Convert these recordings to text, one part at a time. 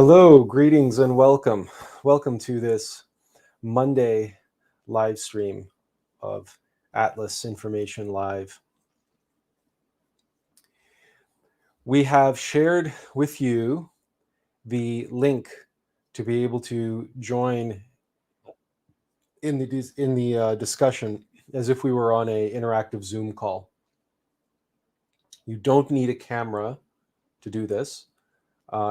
Hello, greetings and welcome. Welcome to this Monday live stream of Attlas Information Live. We have shared with you the link to be able to join in the discussion as if we were on an interactive Zoom call. You don't need a camera to do this.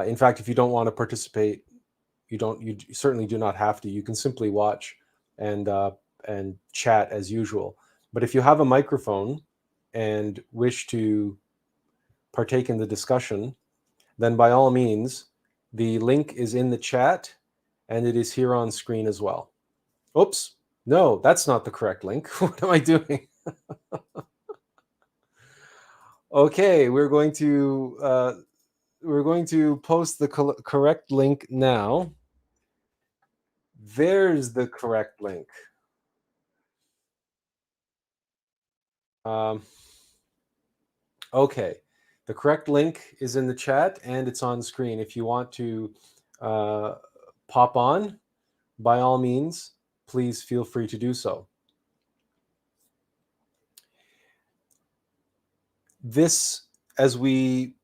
In fact, if you don't want to participate, you certainly do not have to. You can simply watch and chat as usual. But if you have a microphone and wish to partake in the discussion, then by all means, the link is in the chat and it is here on screen as well. Oops, no, that's not the correct link. What am I doing? Okay, we're going to post the correct link now. There's the correct link. Okay, the correct link is in the chat and it's on screen. If you want to pop on, by all means, please feel free to do so. This, as we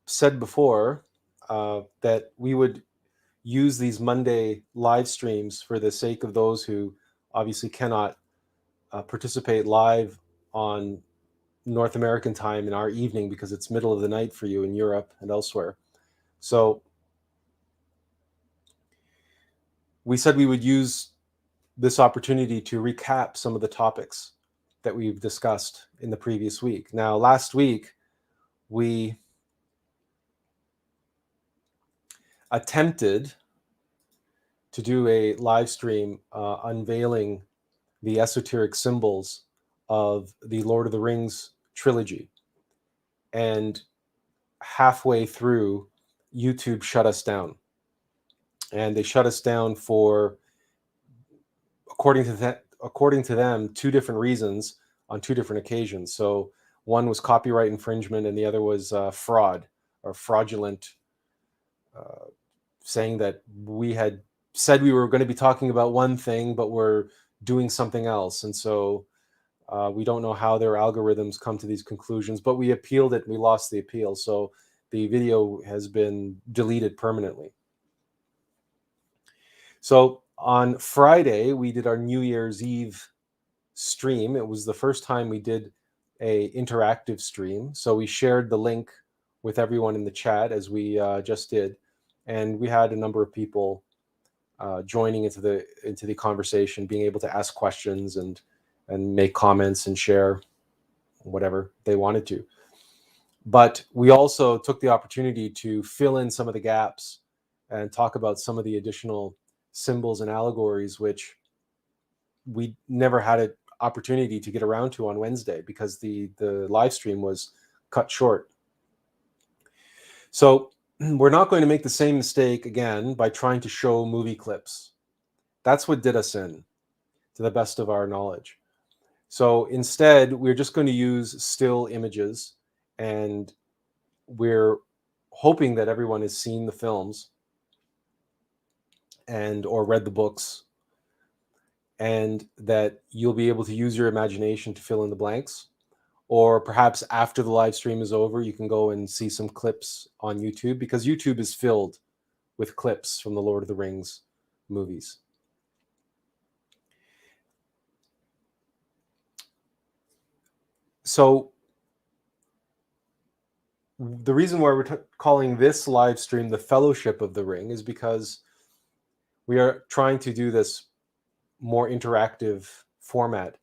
said before, that we would use these Monday live streams for the sake of those who obviously cannot participate live on North American time in our evening because it's middle of the night for you in Europe and elsewhere. So we said we would use this opportunity to recap some of the topics that we've discussed in the previous week. Now, last week, we attempted to do a live stream unveiling the esoteric symbols of the Lord of the Rings trilogy. And halfway through, YouTube shut us down. And they shut us down for, according to them, two different reasons on two different occasions. So one was copyright infringement and the other was fraud or fraudulent, saying that we had said we were going to be talking about one thing, but we're doing something else. And so we don't know how their algorithms come to these conclusions, but we appealed it. We lost the appeal. So the video has been deleted permanently. So on Friday, we did our New Year's Eve stream. It was the first time we did a interactive stream. So we shared the link with everyone in the chat as we just did. And we had a number of people joining into the conversation, being able to ask questions and make comments and share whatever they wanted to. But we also took the opportunity to fill in some of the gaps and talk about some of the additional symbols and allegories, which we never had an opportunity to get around to on Wednesday because the live stream was cut short. So we're not going to make the same mistake again by trying to show movie clips. That's what did us in, to the best of our knowledge. So instead, we're just going to use still images, and we're hoping that everyone has seen the films or read the books, and that you'll be able to use your imagination to fill in the blanks. Or perhaps after the live stream is over, you can go and see some clips on YouTube, because YouTube is filled with clips from the Lord of the Rings movies. So the reason why we're calling this live stream the Fellowship of the Ring is because we are trying to do this more interactive format.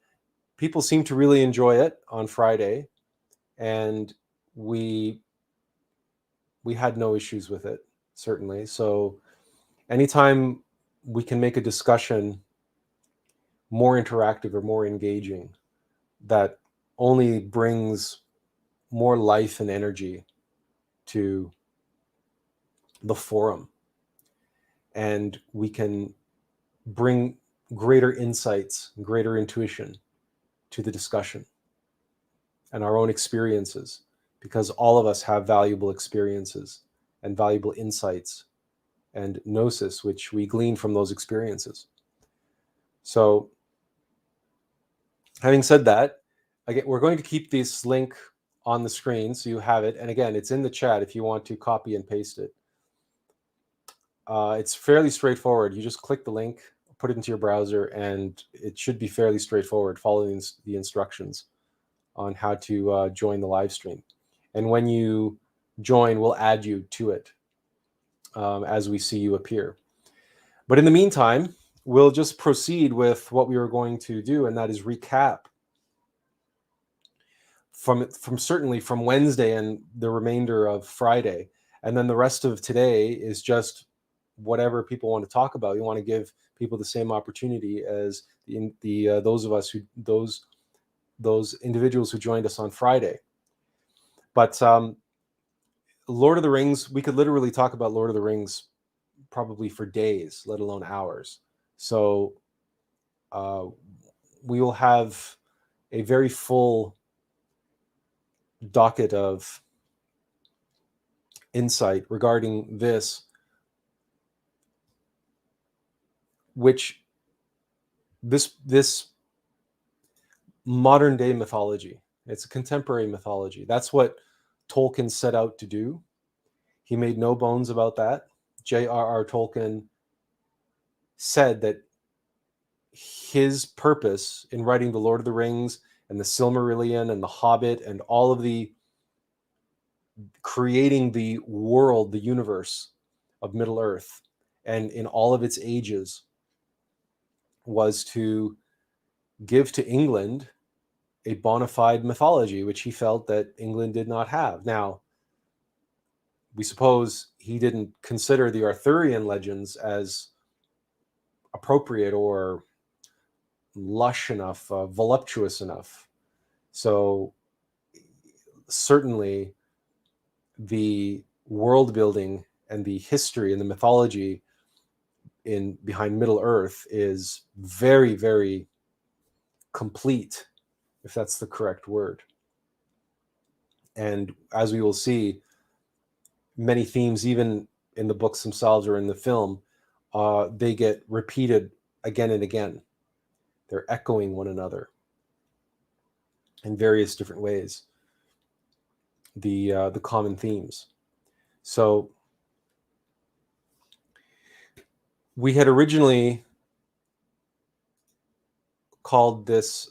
People seem to really enjoy it on Friday, and we had no issues with it, certainly. So anytime we can make a discussion more interactive or more engaging, that only brings more life and energy to the forum, and we can bring greater insights, greater intuition to the discussion and our own experiences, because all of us have valuable experiences and valuable insights and gnosis, which we glean from those experiences. So, having said that, again, we're going to keep this link on the screen so you have it. And again, it's in the chat if you want to copy and paste it. It's fairly straightforward. You just click the link, put it into your browser, and it should be fairly straightforward, following the instructions on how to join the live stream. And when you join, we'll add you to it as we see you appear. But in the meantime, we'll just proceed with what we were going to do, and that is recap from certainly from Wednesday and the remainder of Friday. And then the rest of today is just whatever people want to talk about. You want to give people the same opportunity as those of us who those individuals who joined us on Friday. But Lord of the Rings, we could literally talk about Lord of the Rings probably for days, let alone hours. So we will have a very full docket of insight regarding this, which this modern day mythology, it's a contemporary mythology. That's what Tolkien set out to do. He made no bones about that. J.R.R. Tolkien said that his purpose in writing the Lord of the Rings and the Silmarillion and the Hobbit and all of the creating the world, the universe of Middle Earth and in all of its ages was to give to England a bona fide mythology, which he felt that England did not have. Now, we suppose he didn't consider the Arthurian legends as appropriate or lush enough, voluptuous enough. So certainly the world building and the history and the mythology behind Middle Earth is very, very complete, if that's the correct word. And as we will see, many themes, even in the books themselves or in the film, they get repeated again and again. They're echoing one another in various different ways, the common themes. So we had originally called this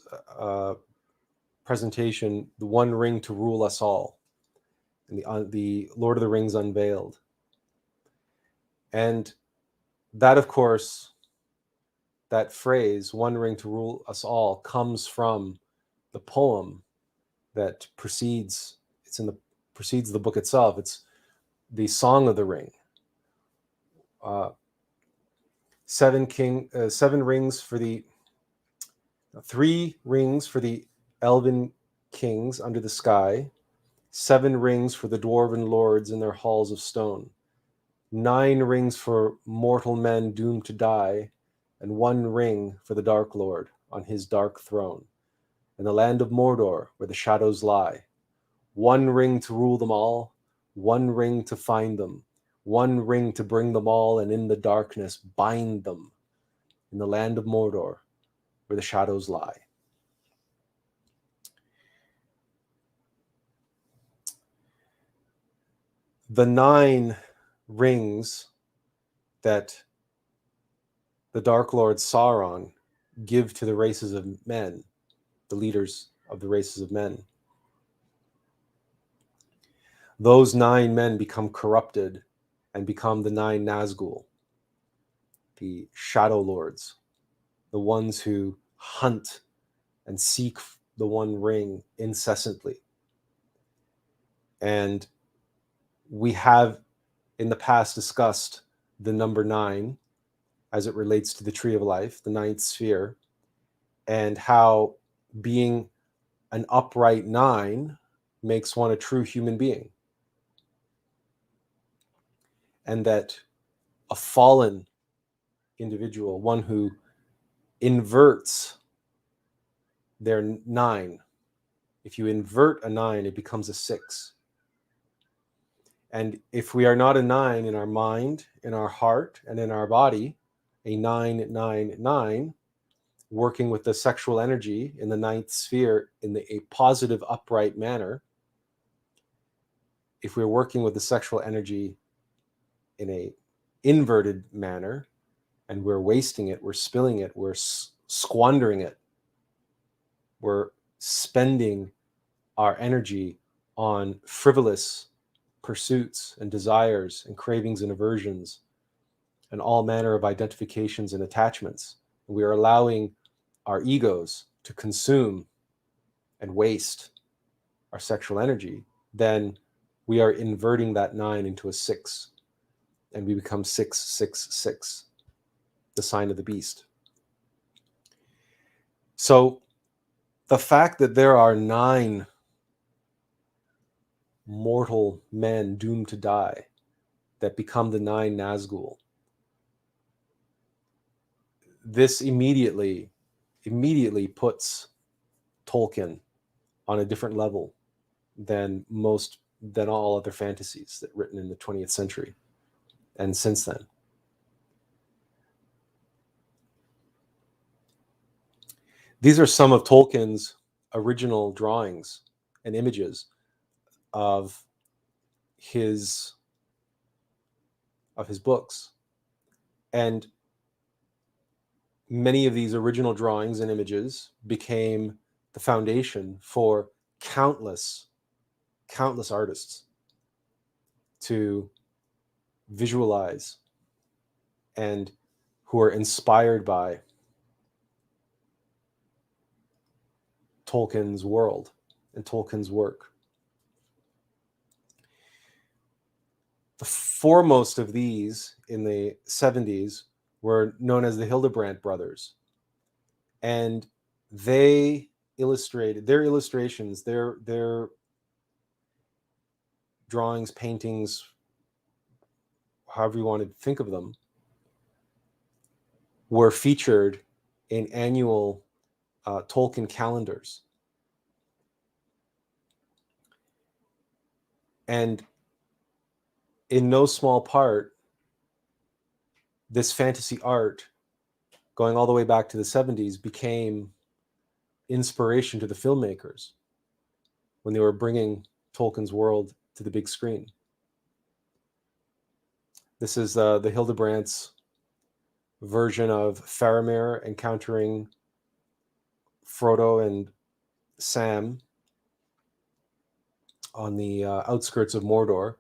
presentation "The One Ring to Rule Us All," and the Lord of the Rings Unveiled. And that, of course, that phrase, "one ring to rule us all," comes from the poem that precedes the book itself. It's the Song of the Ring. 7 rings for the 3 rings for the elven kings under the sky, 7 rings for the dwarven lords in their halls of stone, 9 rings for mortal men doomed to die, and 1 ring for the Dark Lord on his dark throne, in the land of Mordor where the shadows lie. 1 ring to rule them all, 1 ring to find them, 1 ring to bring them all, and in the darkness bind them, in the land of Mordor where the shadows lie. The 9 rings that the Dark Lord Sauron give to the races of men, the leaders of the races of men. Those 9 men become corrupted and become the 9 Nazgul, the Shadow Lords, the ones who hunt and seek the One Ring incessantly. And we have in the past discussed the number 9 as it relates to the Tree of Life, the 9th sphere, and how being an upright 9 makes one a true human being. And that a fallen individual, one who inverts their 9, if you invert a 9, it becomes a 6. And if we are not a 9 in our mind, in our heart, and in our body, a 999, working with the sexual energy in the 9th sphere in a positive, upright manner, if we're working with the sexual energy in a inverted manner, and we're wasting it, we're spilling it, we're squandering it, we're spending our energy on frivolous pursuits and desires and cravings and aversions and all manner of identifications and attachments. We are allowing our egos to consume and waste our sexual energy, then we are inverting that 9 into a 6, and we become 666, the sign of the beast. So the fact that there are 9 mortal men doomed to die that become the 9 Nazgul, this immediately puts Tolkien on a different level than all other fantasies that written in the 20th century and since then. These are some of Tolkien's original drawings and images of his books. And many of these original drawings and images became the foundation for countless artists to visualize and who are inspired by Tolkien's world and Tolkien's work. The foremost of these in the 70s were known as the Hildebrandt brothers. And they illustrated, their illustrations, their drawings, paintings, however you want to think of them, were featured in annual Tolkien calendars. And in no small part, this fantasy art, going all the way back to the 70s, became inspiration to the filmmakers when they were bringing Tolkien's world to the big screen. This is the Hildebrandt's version of Faramir encountering Frodo and Sam on the outskirts of Mordor.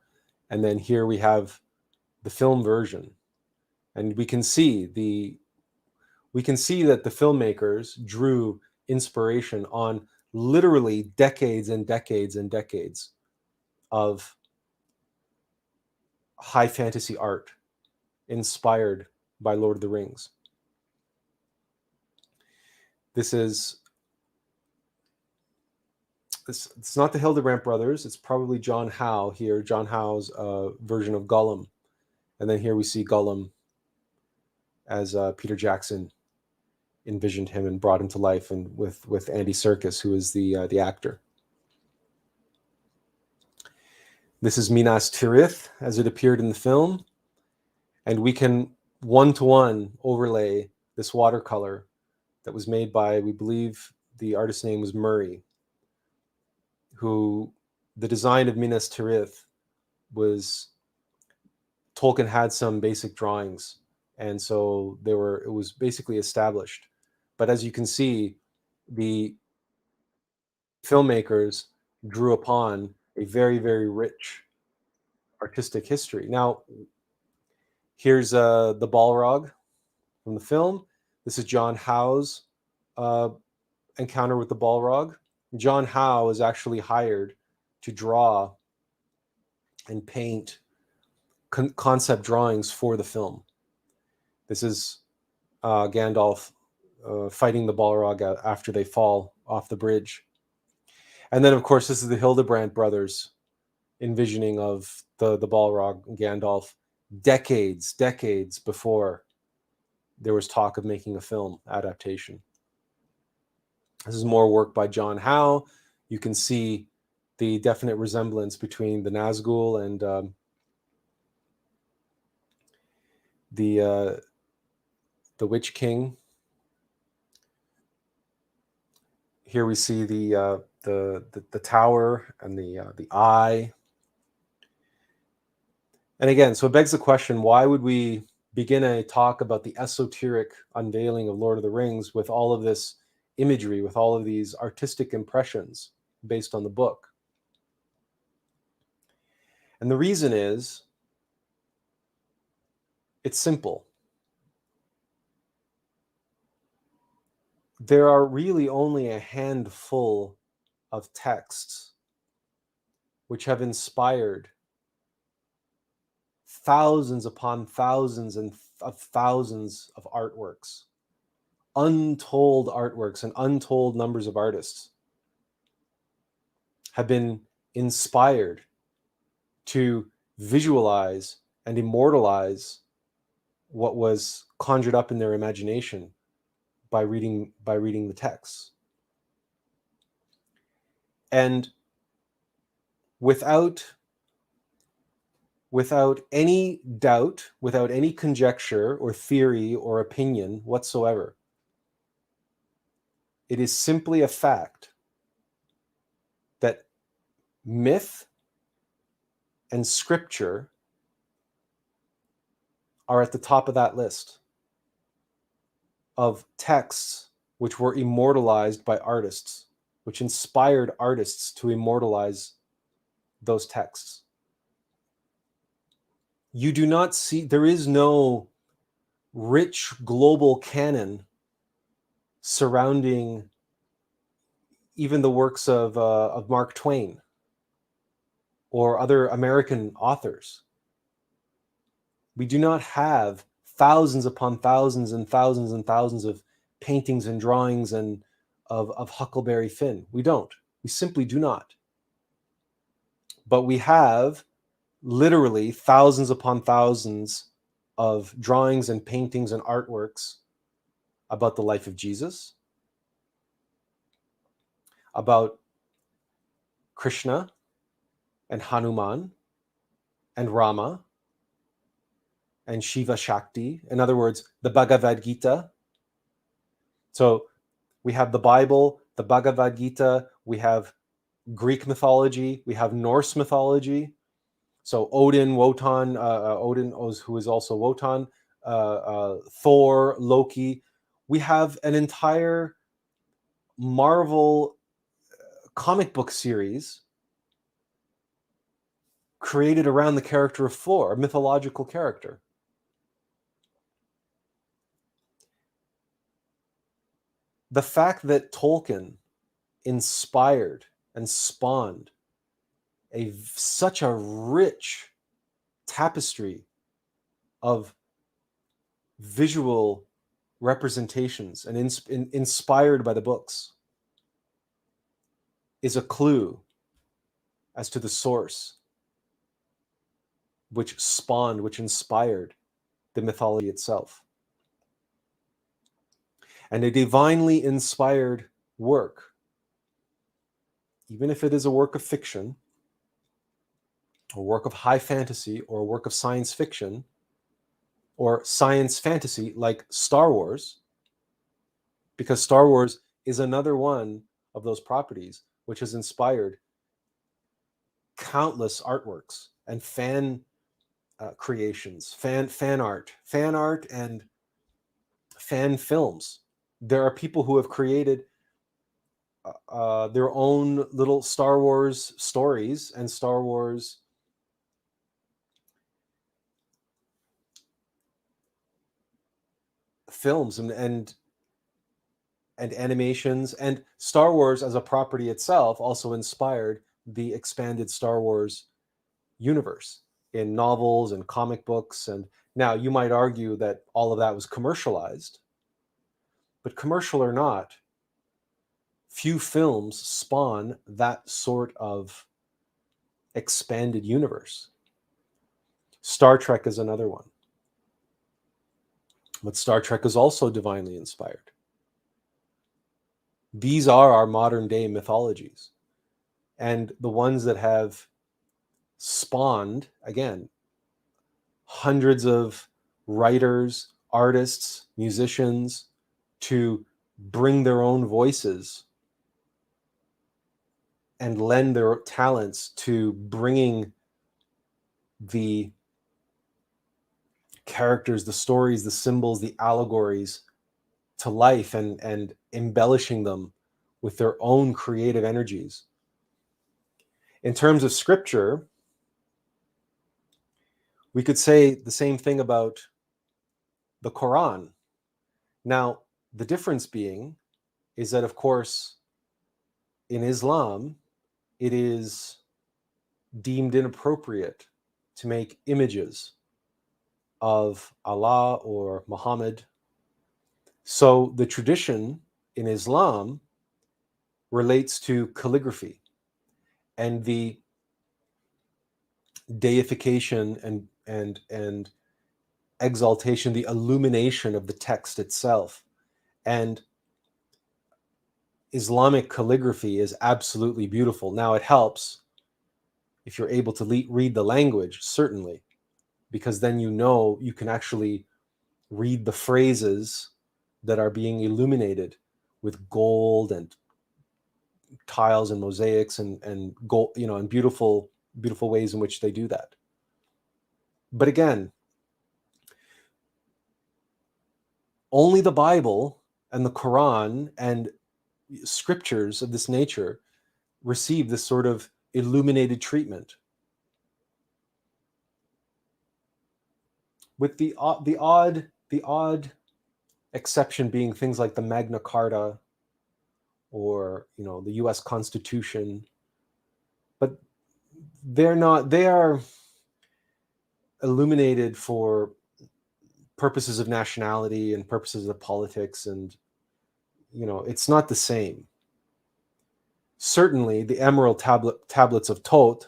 And then here we have the film version. And we can see that the filmmakers drew inspiration on literally decades and decades and decades of high fantasy art inspired by Lord of the Rings. It's not the Hildebrandt brothers. It's probably John Howe here, John Howe's version of Gollum. And then here we see Gollum as Peter Jackson envisioned him and brought him to life, and with Andy Serkis, who is the actor. This is Minas Tirith as it appeared in the film. And we can one-to-one overlay this watercolor that was made by, we believe the artist's name was Murray, who the design of Minas Tirith was, Tolkien had some basic drawings, and so it was basically established. But as you can see, the filmmakers drew upon a very, very rich artistic history. Now, here's the Balrog from the film. This is John Howe's encounter with the Balrog. John Howe is actually hired to draw and paint concept drawings for the film. This is Gandalf fighting the Balrog after they fall off the bridge. And then, of course, this is the Hildebrandt brothers envisioning of the Balrog and Gandalf decades before there was talk of making a film adaptation. This is more work by John Howe. You can see the definite resemblance between the Nazgul and the Witch King. Here we see the tower and the eye. And again, so it begs the question, why would we begin a talk about the esoteric unveiling of Lord of the Rings with all of this imagery, with all of these artistic impressions based on the book? And the reason is, it's simple. There are really only a handful of texts which have inspired thousands upon thousands of thousands of artworks, untold artworks, and untold numbers of artists have been inspired to visualize and immortalize what was conjured up in their imagination by reading the texts. And without any doubt, without any conjecture or theory or opinion whatsoever, it is simply a fact that myth and scripture are at the top of that list of texts which were immortalized by artists, which inspired artists to immortalize those texts. You do not see, there is no rich global canon surrounding even the works of Mark Twain or other American authors. We do not have thousands upon thousands and thousands and thousands of paintings and drawings and of Huckleberry Finn. We don't. We simply do not. But we have literally thousands upon thousands of drawings and paintings and artworks about the life of Jesus, about Krishna and Hanuman and Rama and Shiva Shakti. In other words, the Bhagavad Gita. So we have the Bible, the Bhagavad Gita, we have Greek mythology, we have Norse mythology. So Odin, Wotan, Odin, who is also Wotan, Thor, Loki. We have an entire Marvel comic book series created around the character of Thor, a mythological character. The fact that Tolkien inspired and spawned such a rich tapestry of visual representations and inspired by the books is a clue as to the source which spawned, which inspired the mythology itself. And a divinely inspired work, even if it is a work of fiction, a work of high fantasy, or a work of science fiction, or science fantasy like Star Wars, because Star Wars is another one of those properties which has inspired countless artworks and fan creations, fan art and fan films. There are people who have created their own little Star Wars stories and Star Wars films and animations, and Star Wars as a property itself also inspired the expanded Star Wars universe in novels and comic books. And now you might argue that all of that was commercialized, but commercial or not, few films spawn that sort of expanded universe. Star Trek is another one. But Star Trek is also divinely inspired. These are our modern day mythologies. And the ones that have spawned, again, hundreds of writers, artists, musicians to bring their own voices and lend their talents to bringing the characters, the stories, the symbols, the allegories to life, and embellishing them with their own creative energies. In terms of scripture, we could say the same thing about the Quran. Now, the difference being is that, of course, in Islam, it is deemed inappropriate to make images of Allah or Muhammad. So the tradition in Islam relates to calligraphy and the deification and exaltation, the illumination of the text itself. And Islamic calligraphy is absolutely beautiful. Now, it helps if you're able to read the language, certainly, because then you can actually read the phrases that are being illuminated with gold and tiles and mosaics and gold, and beautiful ways in which they do that. But again, only the Bible and the Quran and scriptures of this nature receive this sort of illuminated treatment, with the odd exception being things like the Magna Carta or the US Constitution. But they are illuminated for purposes of nationality and purposes of politics, and it's not the same. Certainly the Emerald tablets of Thoth,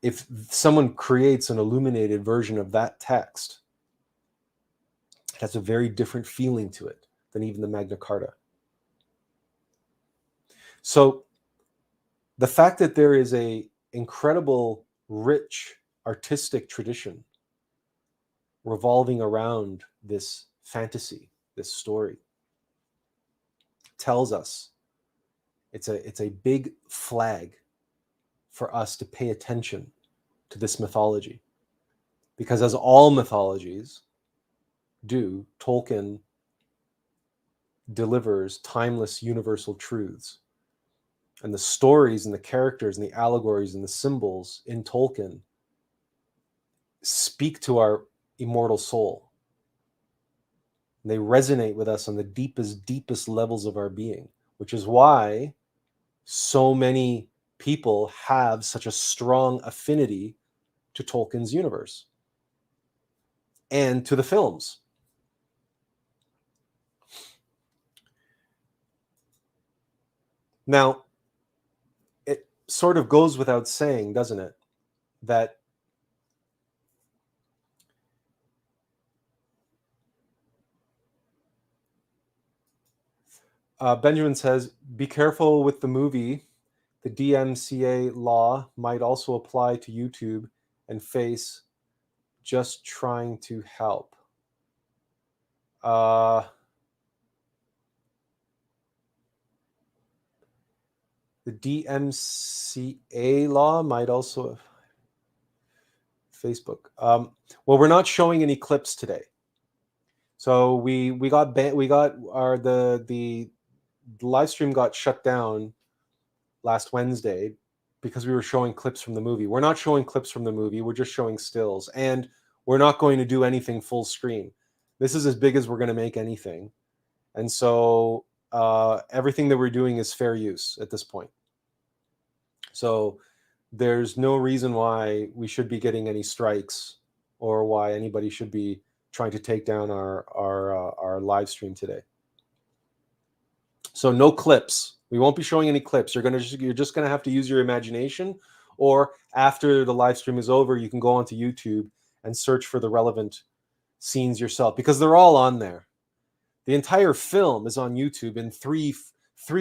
if someone creates an illuminated version of that text, it has a very different feeling to it than even the Magna Carta. So the fact that there is a incredible, rich artistic tradition revolving around this fantasy, this story, tells us it's a big flag for us to pay attention to this mythology. Because as all mythologies do, Tolkien delivers timeless universal truths. And the stories and the characters and the allegories and the symbols in Tolkien speak to our immortal soul. And they resonate with us on the deepest levels of our being, which is why so many people have such a strong affinity to Tolkien's universe and to the films. Now, it sort of goes without saying, doesn't it, that Benjamin says, be careful with the movie. The DMCA law might also apply to YouTube and Face. Just trying to help. The DMCA law might also Facebook. Well, we're not showing any clips today. So the live stream got shut down last Wednesday because we were showing clips from the movie. We're not showing clips from the movie. We're just showing stills, and we're not going to do anything full screen. This is as big as we're going to make anything. And so everything that we're doing is fair use at this point. So there's no reason why we should be getting any strikes or why anybody should be trying to take down our live stream today. So no clips. We won't be showing any clips. You're just gonna have to use your imagination, or after the live stream is over, you can go onto YouTube and search for the relevant scenes yourself, because they're all on there. The entire film is on YouTube in three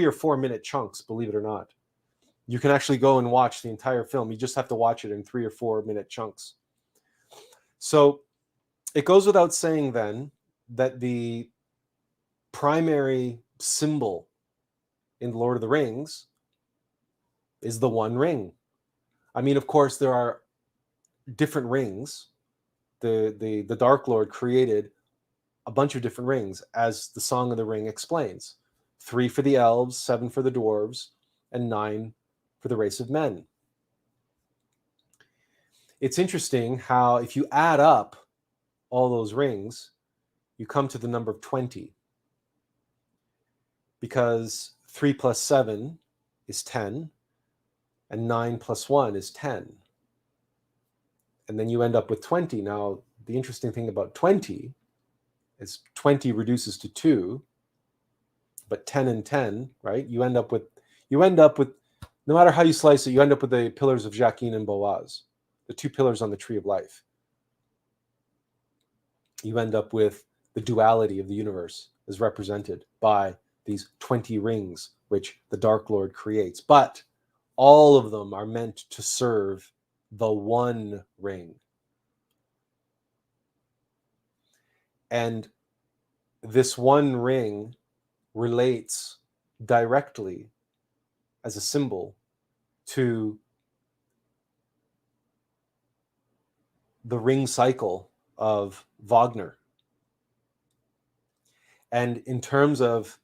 or 4 minute chunks, believe it or not. You can actually go and watch the entire film. You just have to watch it in 3 or 4 minute chunks. So it goes without saying then that the primary symbol in Lord of the Rings is the One Ring. I mean, of course, there are different rings. The Dark Lord created a bunch of different rings, as the Song of the Ring explains. 3 for the elves, 7 for the dwarves, and 9 for the race of men. It's interesting how if you add up all those rings, you come to the number of 20. Because 3 plus 7 is 10, and 9 plus 1 is 10. And then you end up with 20. Now, the interesting thing about 20 is 20 reduces to 2, but 10 and 10, right? You end up with, no matter how you slice it, you end up with the pillars of Jachin and Boaz, the 2 pillars on the tree of life. You end up with the duality of the universe as represented by these 20 rings, which the Dark Lord creates. But all of them are meant to serve the One Ring. And this One Ring relates directly as a symbol to the ring cycle of Wagner. And in terms of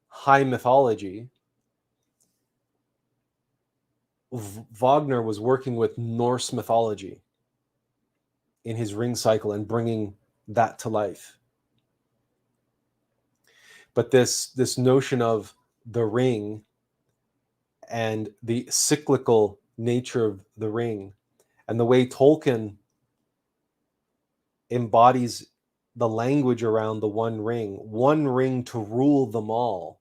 high mythology, Wagner was working with Norse mythology in his ring cycle and bringing that to life. But this notion of the ring and the cyclical nature of the ring and the way Tolkien embodies the language around the one ring to rule them all,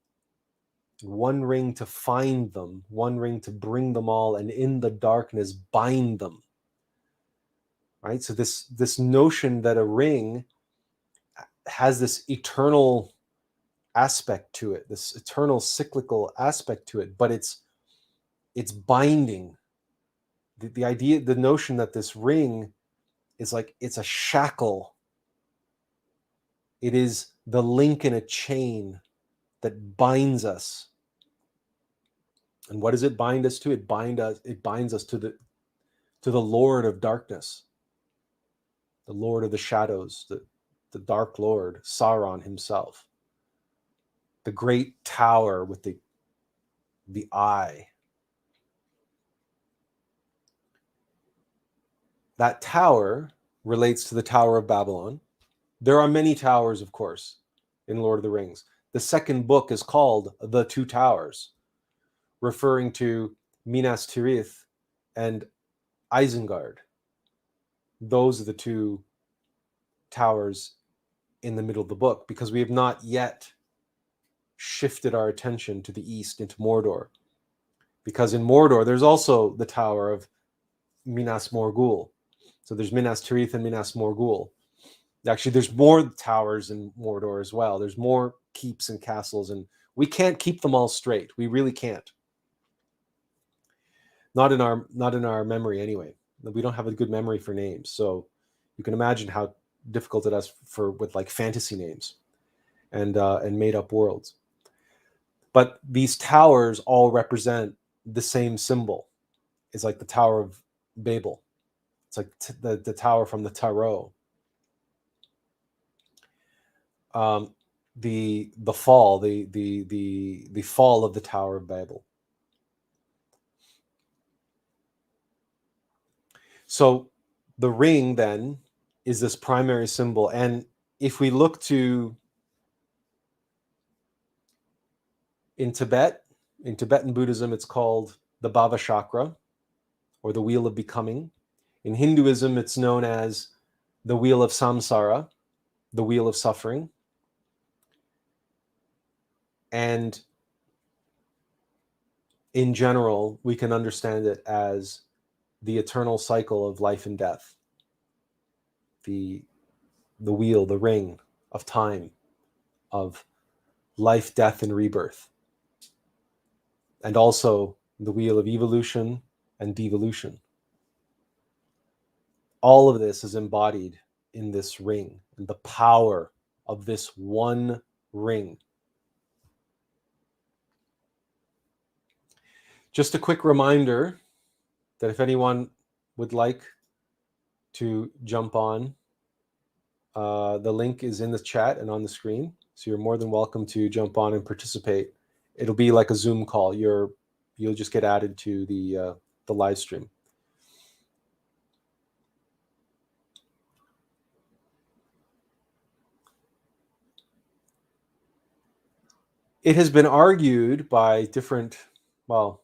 one ring to find them, one ring to bring them all, and in the darkness bind them. Right? So this notion that a ring has this eternal aspect to it, this eternal cyclical aspect to it, but it's binding. The idea, the notion that this ring is like, it's a shackle. It is the link in a chain that binds us. And what does it bind us to? It binds us to the Lord of darkness, the Lord of the shadows, the Dark Lord, Sauron himself, the great tower with the eye. That tower relates to the Tower of Babylon. There are many towers, of course, in Lord of the Rings. The second book is called The Two Towers, referring to Minas Tirith and Isengard. Those are the 2 towers in the middle of the book, because we have not yet shifted our attention to the east into Mordor. Because in Mordor, there's also the Tower of Minas Morgul. So there's Minas Tirith and Minas Morgul. Actually, there's more towers in Mordor as well. There's more keeps and castles, and we can't keep them all straight. We really can't. Not in our memory anyway. We don't have a good memory for names. So you can imagine how difficult it is with like fantasy names and made up worlds. But these towers all represent the same symbol. It's like the Tower of Babel. It's like the tower from the Tarot. The fall, the fall of the Tower of Babel. So the ring then is this primary symbol, and if we look to in Tibetan Buddhism, it's called the Bhava Chakra, or the Wheel of Becoming. In Hinduism, it's known as the Wheel of Samsara, the Wheel of Suffering. And in general, we can understand it as the eternal cycle of life and death, the wheel, the ring of time, of life, death, and rebirth. And also the wheel of evolution and devolution. All of this is embodied in this ring and the power of this one ring. Just a quick reminder that if anyone would like to jump on, the link is in the chat and on the screen. So you're more than welcome to jump on and participate. It'll be like a Zoom call. You'll just get added to the live stream. It has been argued by different, well,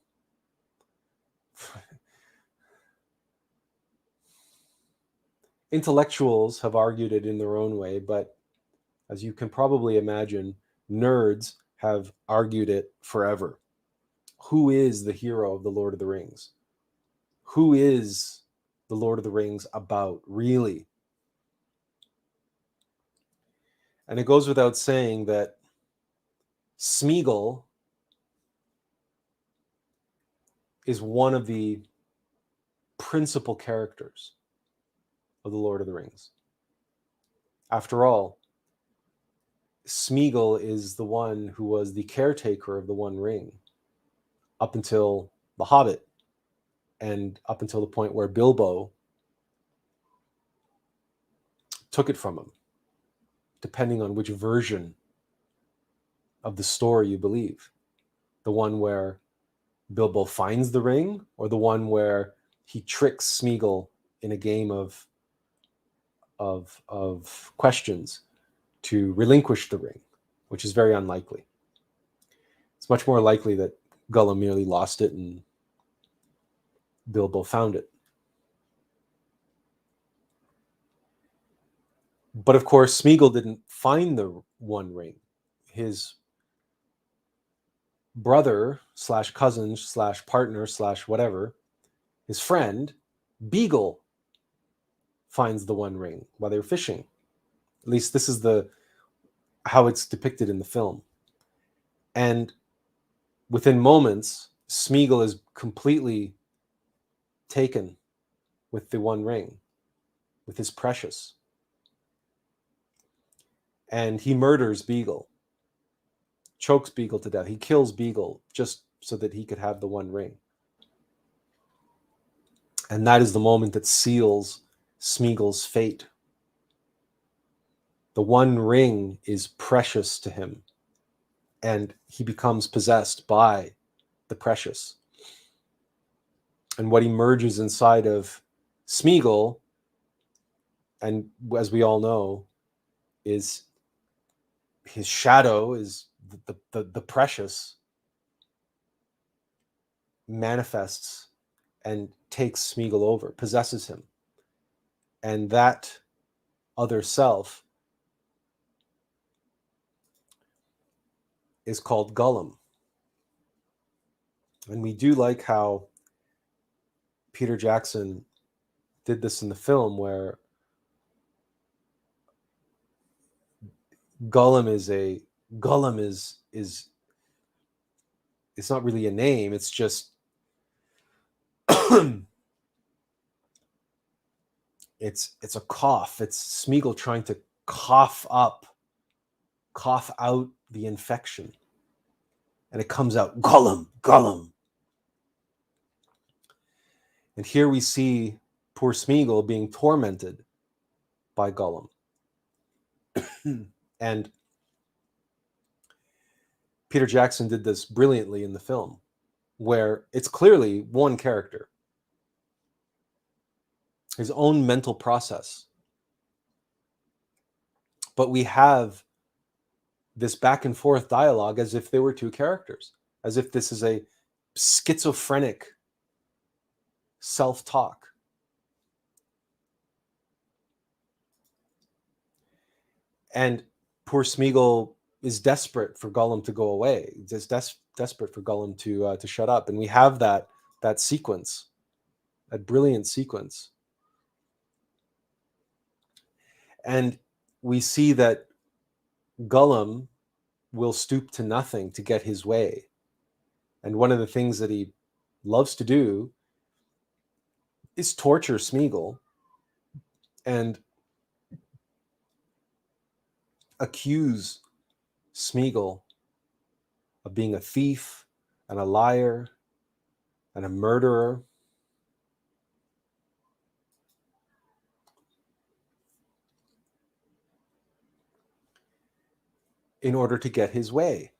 intellectuals have argued it in their own way, but as you can probably imagine, nerds have argued it forever. Who is the hero of the Lord of the Rings? Who is the Lord of the Rings about, really? And it goes without saying that Smeagol is one of the principal characters of the Lord of the Rings. After all, Smeagol is the one who was the caretaker of the One Ring up until The Hobbit, and up until the point where Bilbo took it from him, depending on which version of the story you believe. The one where Bilbo finds the ring, or the one where he tricks Smeagol in a game of questions to relinquish the ring, which is very unlikely. It's much more likely that Gollum merely lost it and Bilbo found it. But of course, Smeagol didn't find the One Ring. His brother / cousin / partner / whatever, his friend, Beagle, finds the One Ring while they're fishing. At least this is how it's depicted in the film. And within moments, Smeagol is completely taken with the One Ring, with his precious. And he murders Beagle, chokes Beagle to death. He kills Beagle just so that he could have the One Ring. And that is the moment that seals Smeagol's fate. The One Ring is precious to him, and he becomes possessed by the precious. And what emerges inside of Smeagol, and as we all know, is his shadow, is the precious, manifests and takes Smeagol over, possesses him. And that other self is called Gollum. And we do like how Peter Jackson did this in the film, where Gollum is it's not really a name, it's just it's a cough. It's Smeagol trying to cough out the infection. And it comes out, Gollum, Gollum. And here we see poor Smeagol being tormented by Gollum. And Peter Jackson did this brilliantly in the film, where it's clearly one character, his own mental process. But we have this back and forth dialogue as if they were two characters, as if this is a schizophrenic self-talk. And poor Smeagol is desperate for Gollum to go away. He's desperate for Gollum to shut up. And we have that sequence, that brilliant sequence. And we see that Gollum will stoop to nothing to get his way. And one of the things that he loves to do is torture Smeagol and accuse Smeagol of being a thief and a liar and a murderer. In order to get his way,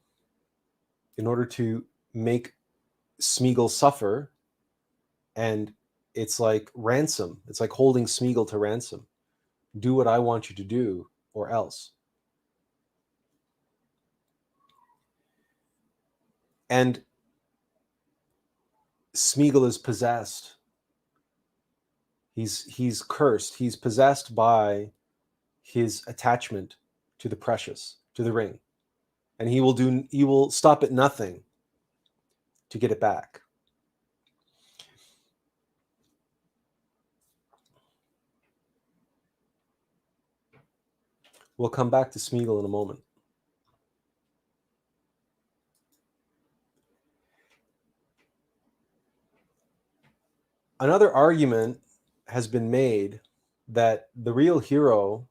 in order to make Smeagol suffer. And it's like ransom. It's like holding Smeagol to ransom. Do what I want you to do, or else. And Smeagol is possessed. He's cursed. He's possessed by his attachment to the precious, to the ring. And he will stop at nothing to get it back. We'll come back to Smeagol in a moment. Another argument has been made that the real hero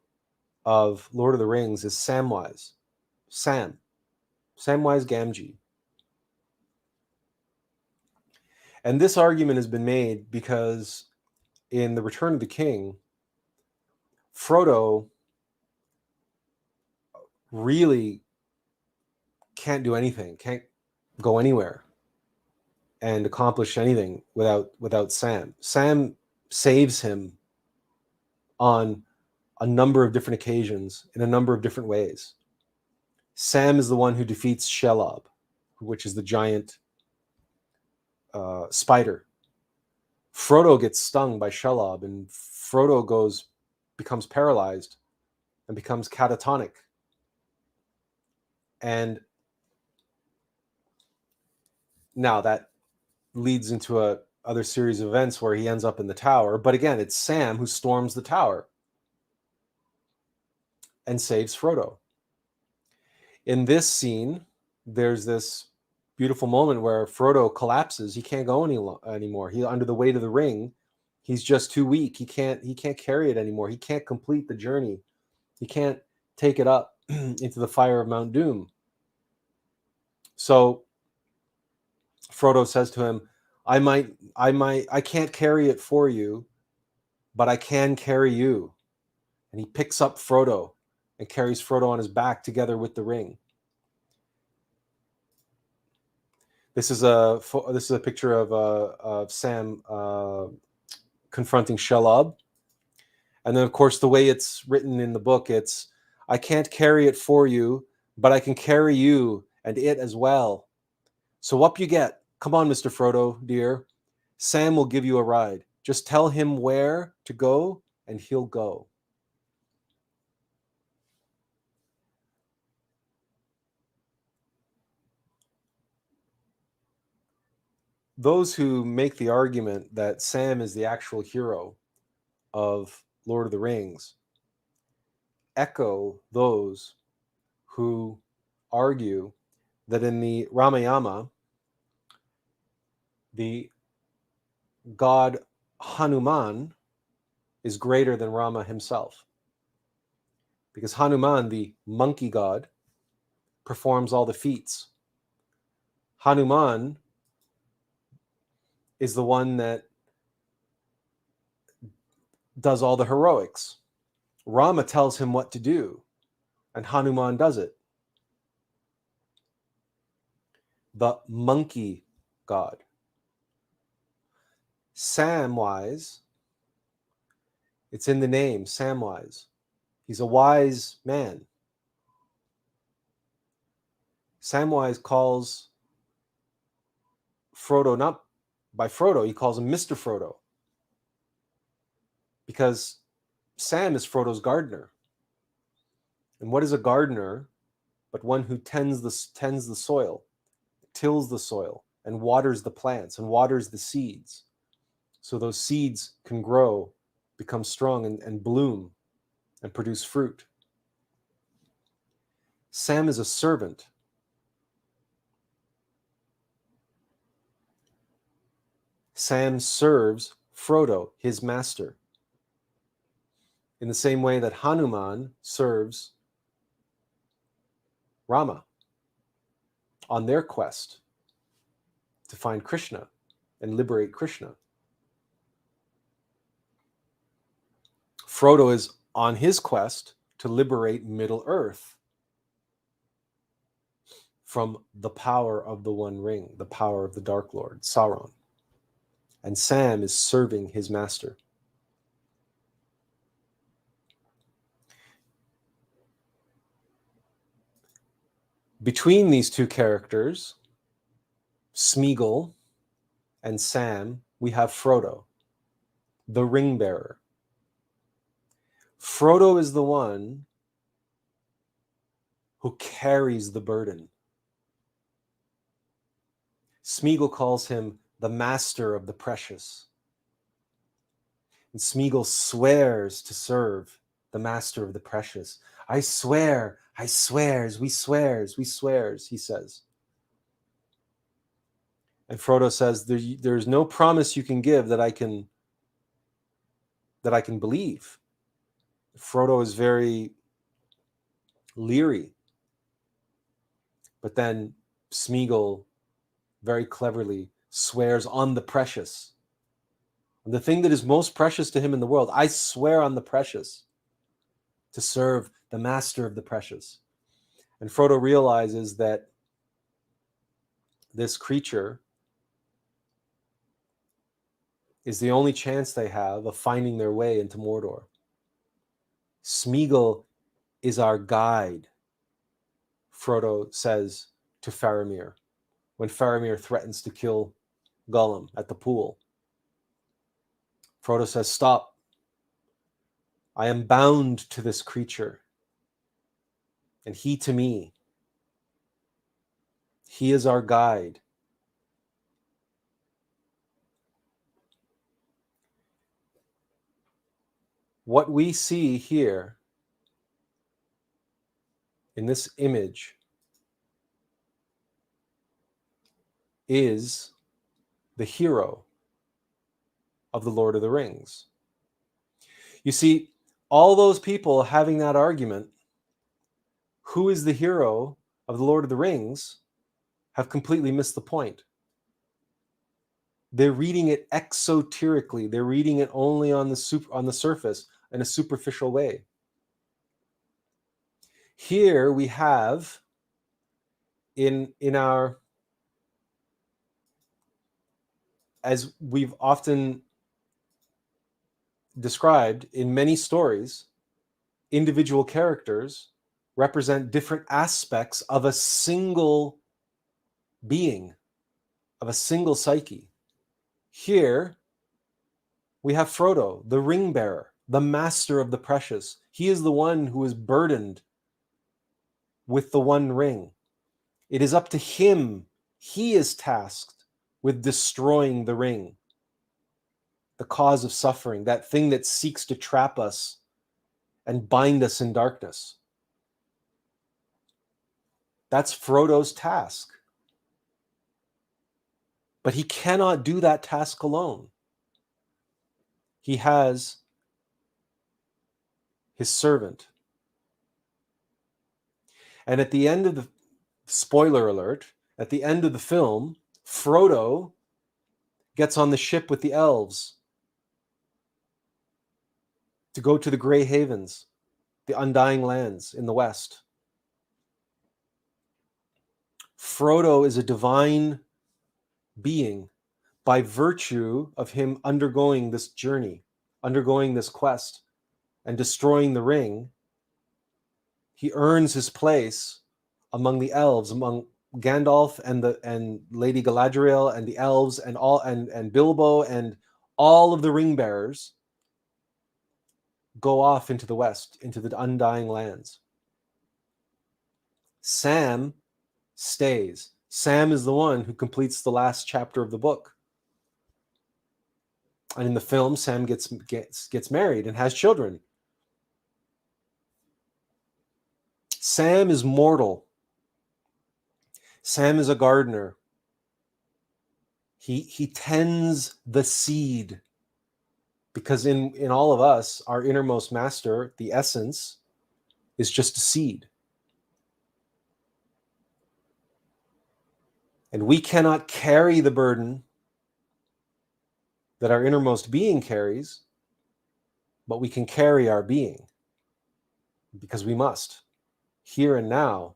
of Lord of the Rings is Samwise Gamgee. And this argument has been made because in The Return of the King, Frodo really can't do anything, can't go anywhere and accomplish anything without Sam. Sam saves him on a number of different occasions in a number of different ways. Sam is the one who defeats Shelob, which is the giant spider. Frodo gets stung by Shelob, and Frodo becomes paralyzed and becomes catatonic. And now that leads into a other series of events where he ends up in the tower. But again, it's Sam who storms the tower and saves Frodo. In this scene, there's this beautiful moment where Frodo collapses. He can't go anymore. He under the weight of the ring. He's just too weak. He can't carry it anymore. He can't complete the journey. He can't take it up into the fire of Mount Doom. So Frodo says to him, I can't carry it for you, but I can carry you. And he picks up Frodo and carries Frodo on his back together with the ring. This is a picture of Sam confronting Shelob. And then, of course, the way it's written in the book, it's, I can't carry it for you, but I can carry you and it as well. So up you get. Come on, Mr. Frodo, dear. Sam will give you a ride. Just tell him where to go, and he'll go. Those who make the argument that Sam is the actual hero of Lord of the Rings echo those who argue that in the Ramayana, the god Hanuman is greater than Rama himself. Because Hanuman, the monkey god, performs all the feats. Hanuman is the one that does all the heroics. Rama tells him what to do, and Hanuman does it. The monkey god. Samwise, it's in the name, Samwise. He's a wise man. Samwise calls Frodo, not by Frodo, he calls him Mr. Frodo. Because Sam is Frodo's gardener. And what is a gardener but one who tends the soil, tills the soil, and waters the plants, and waters the seeds, so those seeds can grow, become strong, and bloom, and produce fruit. Sam is a servant. Sam serves Frodo, his master, in the same way that Hanuman serves Rama on their quest to find Krishna and liberate Krishna. Frodo is on his quest to liberate Middle Earth from the power of the One Ring, the power of the Dark Lord, Sauron. And Sam is serving his master. Between these two characters, Smeagol and Sam, we have Frodo, the ring bearer. Frodo is the one who carries the burden. Smeagol calls him the master of the precious. And Smeagol swears to serve the master of the precious. I swear, I swears, we swears, he says. And Frodo says, there's no promise you can give that I can believe. Frodo is very leery. But then Smeagol very cleverly swears on the precious. The thing that is most precious to him in the world, I swear on the precious to serve the master of the precious. And Frodo realizes that this creature is the only chance they have of finding their way into Mordor. Smeagol is our guide, Frodo says to Faramir, when Faramir threatens to kill Gollum at the pool. Frodo says, stop. I am bound to this creature, and he to me. He is our guide. What we see here in this image is the hero of the Lord of the Rings. You see, all those people having that argument, who is the hero of the Lord of the Rings, have completely missed the point. They're reading it exoterically. They're reading it only on the surface in a superficial way. Here we have in our, as we've often described in many stories, individual characters represent different aspects of a single being, of a single psyche. Here we have Frodo, the ring bearer, the master of the precious. He is the one who is burdened with the One Ring. It is up to him. He is tasked with destroying the ring, the cause of suffering, that thing that seeks to trap us and bind us in darkness. That's Frodo's task. But he cannot do that task alone. He has his servant. And at the end of the, spoiler alert, at the end of the film, Frodo gets on the ship with the elves to go to the Grey Havens, the Undying Lands in the west. Frodo is a divine being by virtue of him undergoing this journey, undergoing this quest, and destroying the ring. He earns his place among the elves, among Gandalf and Lady Galadriel and the elves and Bilbo and all of the ring bearers go off into the west, into the Undying Lands. Sam stays. Sam is the one who completes the last chapter of the book. And in the film, Sam gets married and has children. Sam is mortal. Sam is a gardener. He tends the seed, because in all of us, our innermost master, the essence, is just a seed. And we cannot carry the burden that our innermost being carries, but we can carry our being, because we must, here and now,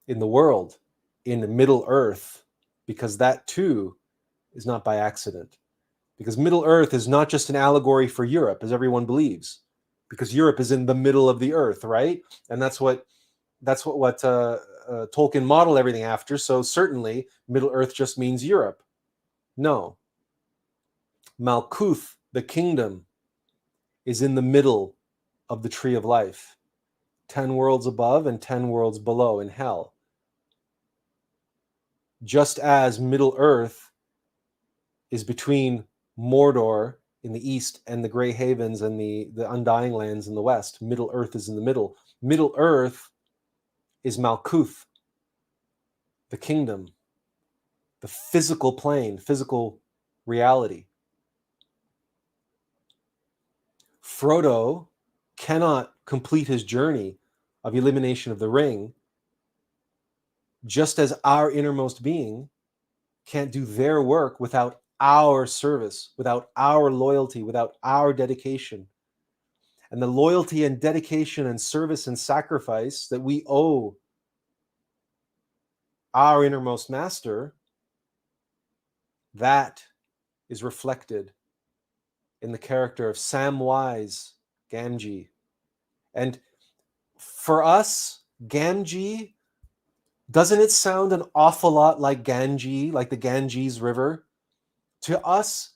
in the world, in Middle Earth, because that too is not by accident. Because Middle Earth is not just an allegory for Europe, as everyone believes, because Europe is in the middle of the earth, right? And that's what Tolkien modeled everything after. So certainly Middle Earth just means Europe. No. Malkuth, the kingdom, is in the middle of the tree of life, 10 worlds above and 10 worlds below in hell. Just as Middle Earth is between Mordor in the east and the Grey Havens and the Undying Lands in the west, Middle Earth is in the middle. Middle Earth is Malkuth, the kingdom, the physical plane, physical reality. Frodo cannot complete his journey of elimination of the ring, just as our innermost being can't do their work without our service, without our loyalty, without our dedication. And the loyalty and dedication and service and sacrifice that we owe our innermost master, that is reflected in the character of Samwise Gamgee. And for us, Gamgee, doesn't it sound an awful lot like Ganges, like the Ganges River? To us,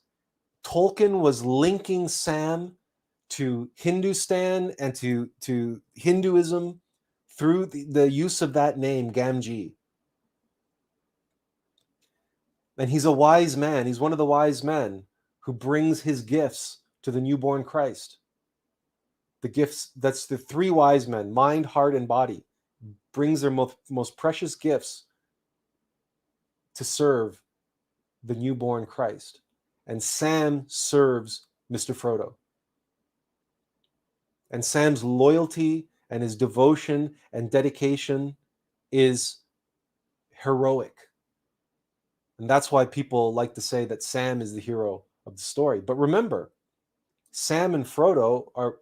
Tolkien was linking Sam to Hindustan and to Hinduism through the use of that name, Gamgee. And he's a wise man. He's one of the wise men who brings his gifts to the newborn Christ. The gifts, that's the three wise men, mind, heart, and body, brings their most precious gifts to serve the newborn Christ. And Sam serves Mr. Frodo. And Sam's loyalty and his devotion and dedication is heroic. And that's why people like to say that Sam is the hero of the story. But remember, Sam and Frodo are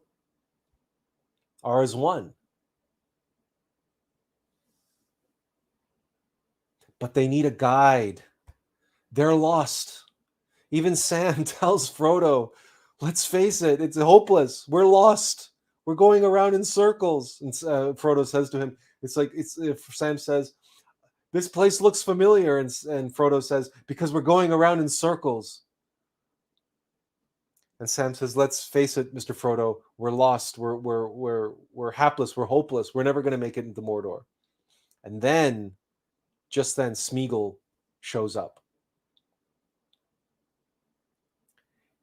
as one. But they need a guide. They're lost. Even Sam tells Frodo, let's face it, it's hopeless. We're lost. We're going around in circles. And Frodo says to him, Sam says, this place looks familiar. And Frodo says, because we're going around in circles. And Sam says, let's face it, Mr. Frodo, we're lost. We're hapless. We're hopeless. We're never going to make it into Mordor. And then, just then, Smeagol shows up.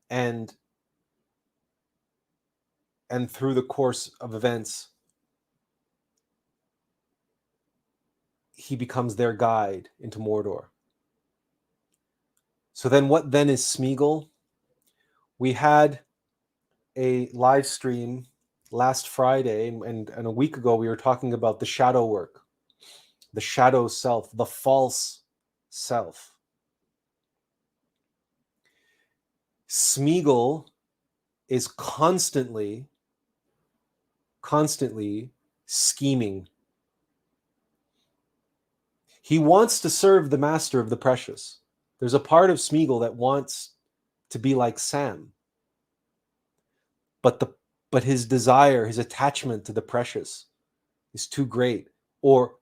And through the course of events, he becomes their guide into Mordor. So then what then is Smeagol? We had a live stream last Friday, and a week ago we were talking about the shadow work, the shadow self, the false self. Smeagol is constantly scheming. He wants to serve the master of the precious. There's a part of Smeagol that wants to be like Sam. But his desire, his attachment to the precious is too great. Or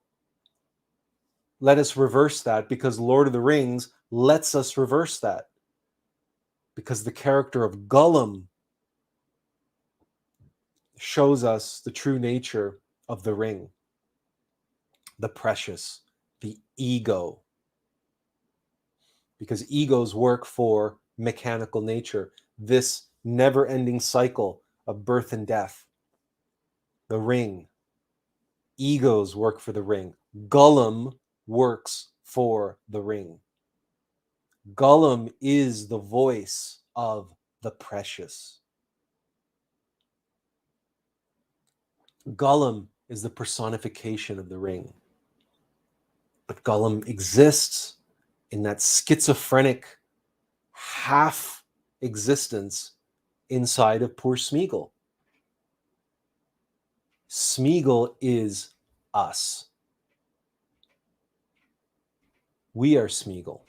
let us reverse that, because Lord of the Rings lets us reverse that. Because the character of Gollum shows us the true nature of the ring, the precious, the ego. Because egos work for mechanical nature, this never-ending cycle of birth and death. The ring. Egos work for the ring. Gollum works for the ring. Gollum is the voice of the precious. Gollum is the personification of the ring. But Gollum exists in that schizophrenic half existence inside of poor Smeagol. Smeagol is us. We are Smeagol.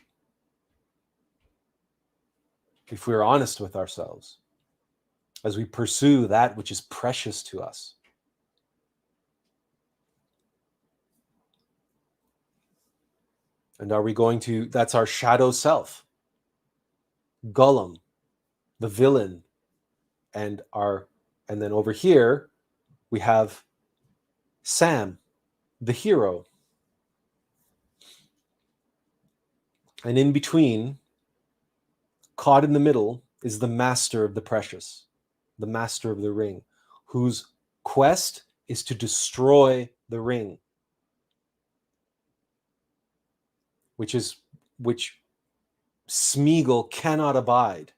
If we're honest with ourselves, as we pursue that which is precious to us. And are we going to, that's our shadow self. Gollum, the villain, and then over here we have Sam, the hero. And in between, caught in the middle, is the master of the precious, the master of the ring, whose quest is to destroy the ring, which Smeagol cannot abide.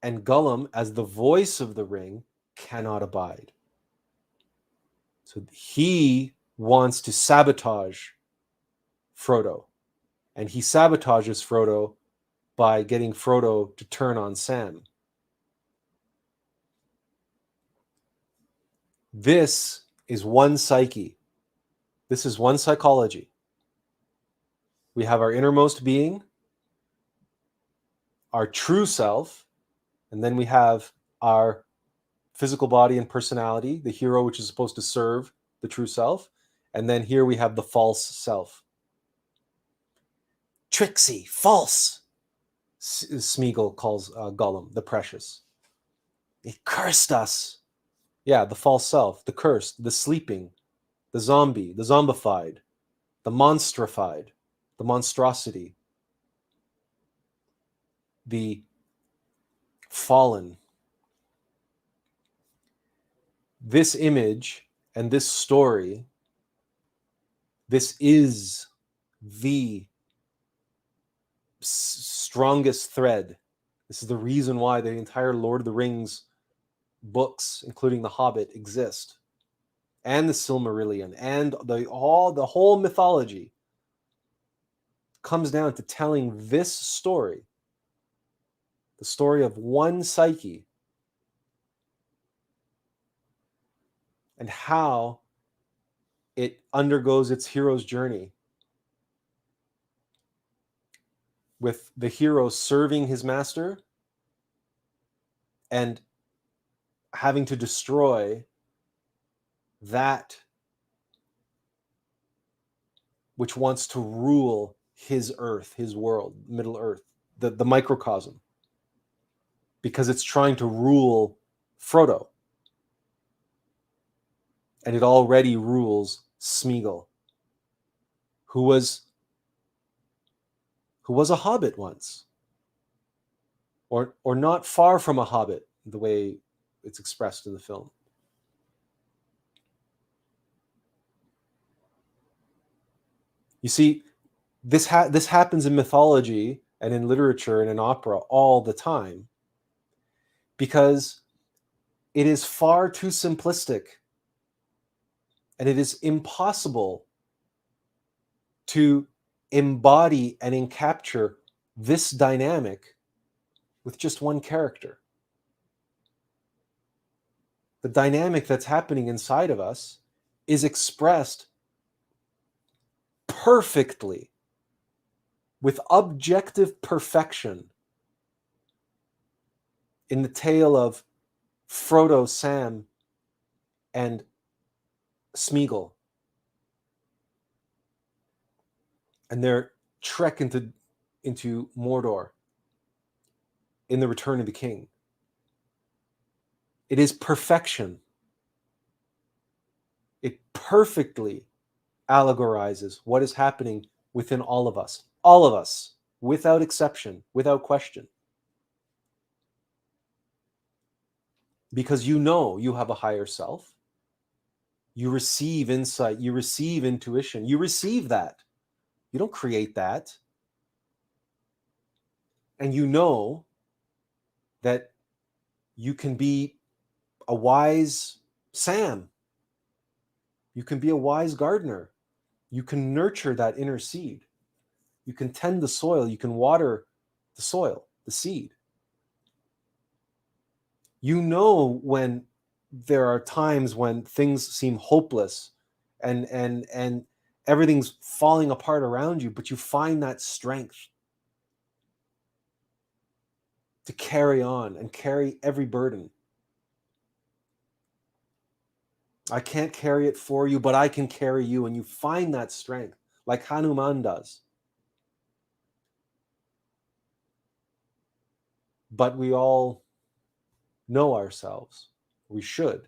And Gollum, as the voice of the ring, cannot abide. So he wants to sabotage Frodo. And he sabotages Frodo by getting Frodo to turn on Sam. This is one psyche. This is one psychology. We have our innermost being, our true self, and then we have our physical body and personality, the hero, which is supposed to serve the true self. And then here we have the false self. Tricksy, false, Smeagol calls Gollum, the precious. It cursed us. Yeah, the false self, the cursed, the sleeping, the zombie, the zombified, the monstrified, the monstrosity, the fallen. This image and this story, this is the strongest thread. This is the reason why the entire Lord of the Rings books, including The Hobbit, exist, and the Silmarillion, and the whole mythology comes down to telling this story, the story of one psyche, and how it undergoes its hero's journey, with the hero serving his master and having to destroy that which wants to rule his earth, his world, Middle Earth, the microcosm, because it's trying to rule Frodo. And it already rules Smeagol, who was a hobbit once, or not far from a hobbit, the way it's expressed in the film. You see, this happens in mythology and in literature and in opera all the time, because it is far too simplistic, and it is impossible to embody and encapture this dynamic with just one character. The dynamic that's happening inside of us is expressed perfectly, with objective perfection, in the tale of Frodo, Sam, and Smeagol, and their trek into Mordor in The Return of the King. It is perfection. It perfectly allegorizes what is happening within all of us, without exception, without question. Because you know you have a higher self. You receive insight, you receive intuition, you receive that. You don't create that. And you know that you can be a wise Sam. You can be a wise gardener. You can nurture that inner seed. You can tend the soil. You can water the soil, the seed. You know when there are times when things seem hopeless and everything's falling apart around you, but you find that strength to carry on and carry every burden. I can't carry it for you, but I can carry you. And you find that strength like Hanuman does. But we all know ourselves. We should.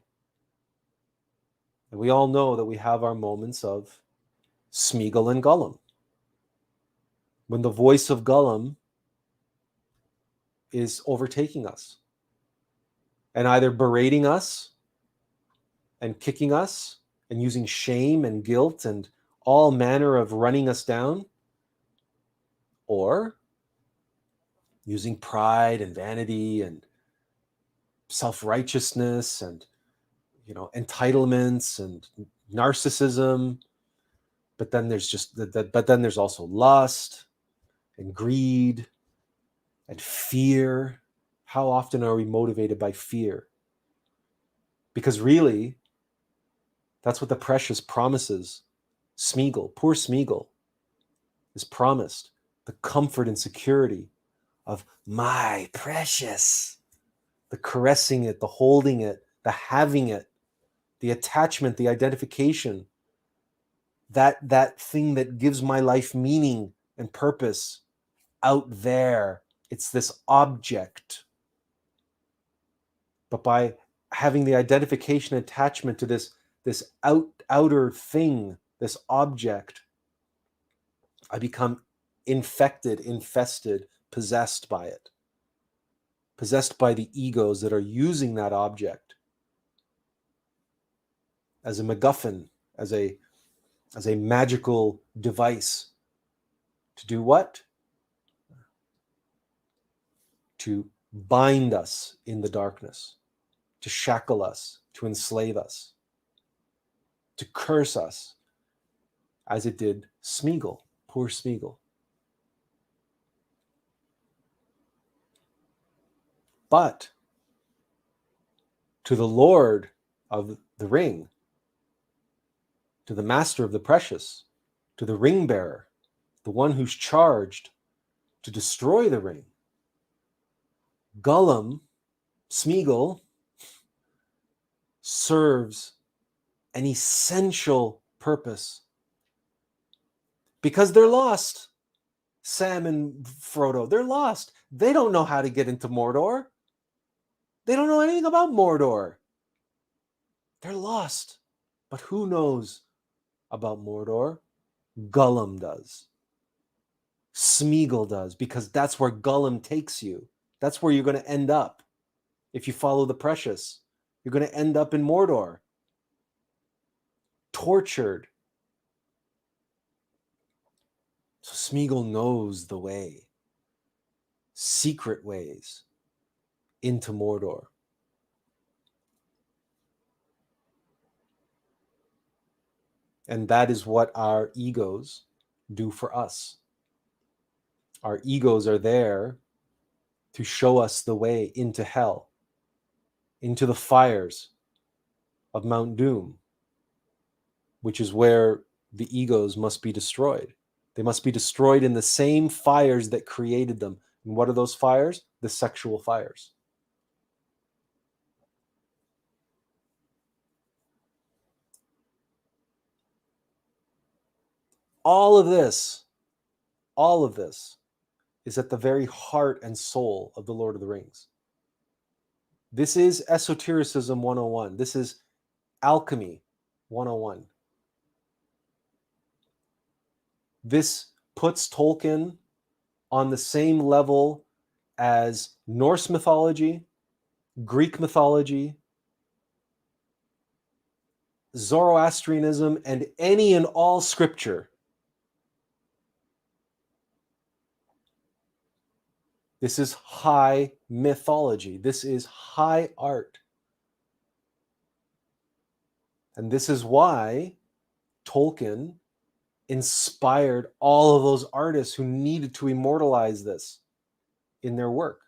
And we all know that we have our moments of Smeagol and Gollum. When the voice of Gollum is overtaking us and either berating us and kicking us and using shame and guilt and all manner of running us down, or using pride and vanity and self-righteousness and entitlements and narcissism. But then there's also lust and greed and fear. How often are we motivated by fear? Because really, that's what the precious promises. Smeagol, poor Smeagol, is promised the comfort and security of my precious, the caressing it, the holding it, the having it, the attachment, the identification, that thing that gives my life meaning and purpose out there. It's this object. But by having the identification attachment to this outer thing, this object, I become infected, infested, possessed by it. Possessed by the egos that are using that object as a MacGuffin, as a magical device to do what? To bind us in the darkness, to shackle us, to enslave us, to curse us, as it did Smeagol, poor Smeagol. But to the Lord of the ring, to the master of the precious, to the ring bearer, the one who's charged to destroy the ring, Gollum, Smeagol, serves an essential purpose. Because they're lost. Sam and Frodo, they're lost. They don't know how to get into Mordor. They don't know anything about Mordor. They're lost. But who knows about Mordor? Gollum does. Smeagol does, because that's where Gollum takes you. That's where you're going to end up. If you follow the precious, you're going to end up in Mordor. Tortured. So Smeagol knows the way. Secret ways into Mordor. And that is what our egos do for us. Our egos are there to show us the way into hell, into the fires of Mount Doom, which is where the egos must be destroyed. They must be destroyed in the same fires that created them. And what are those fires? The sexual fires. All of this is at the very heart and soul of the Lord of the Rings. This is esotericism 101. This is alchemy 101. This puts Tolkien on the same level as Norse mythology, Greek mythology, Zoroastrianism, and any and all scripture. This is high mythology. This is high art. And this is why Tolkien inspired all of those artists who needed to immortalize this in their work.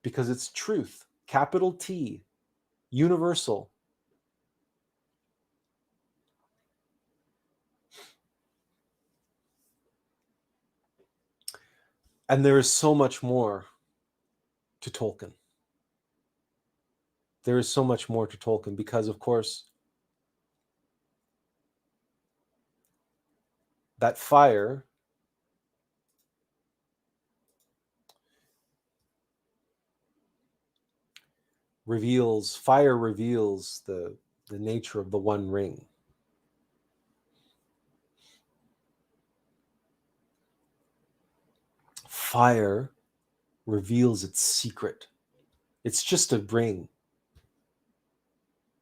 Because it's truth, capital T, universal. And there is so much more to Tolkien. There is so much more to Tolkien because, of course, that fire reveals the nature of the One Ring. Fire reveals its secret. It's just a ring.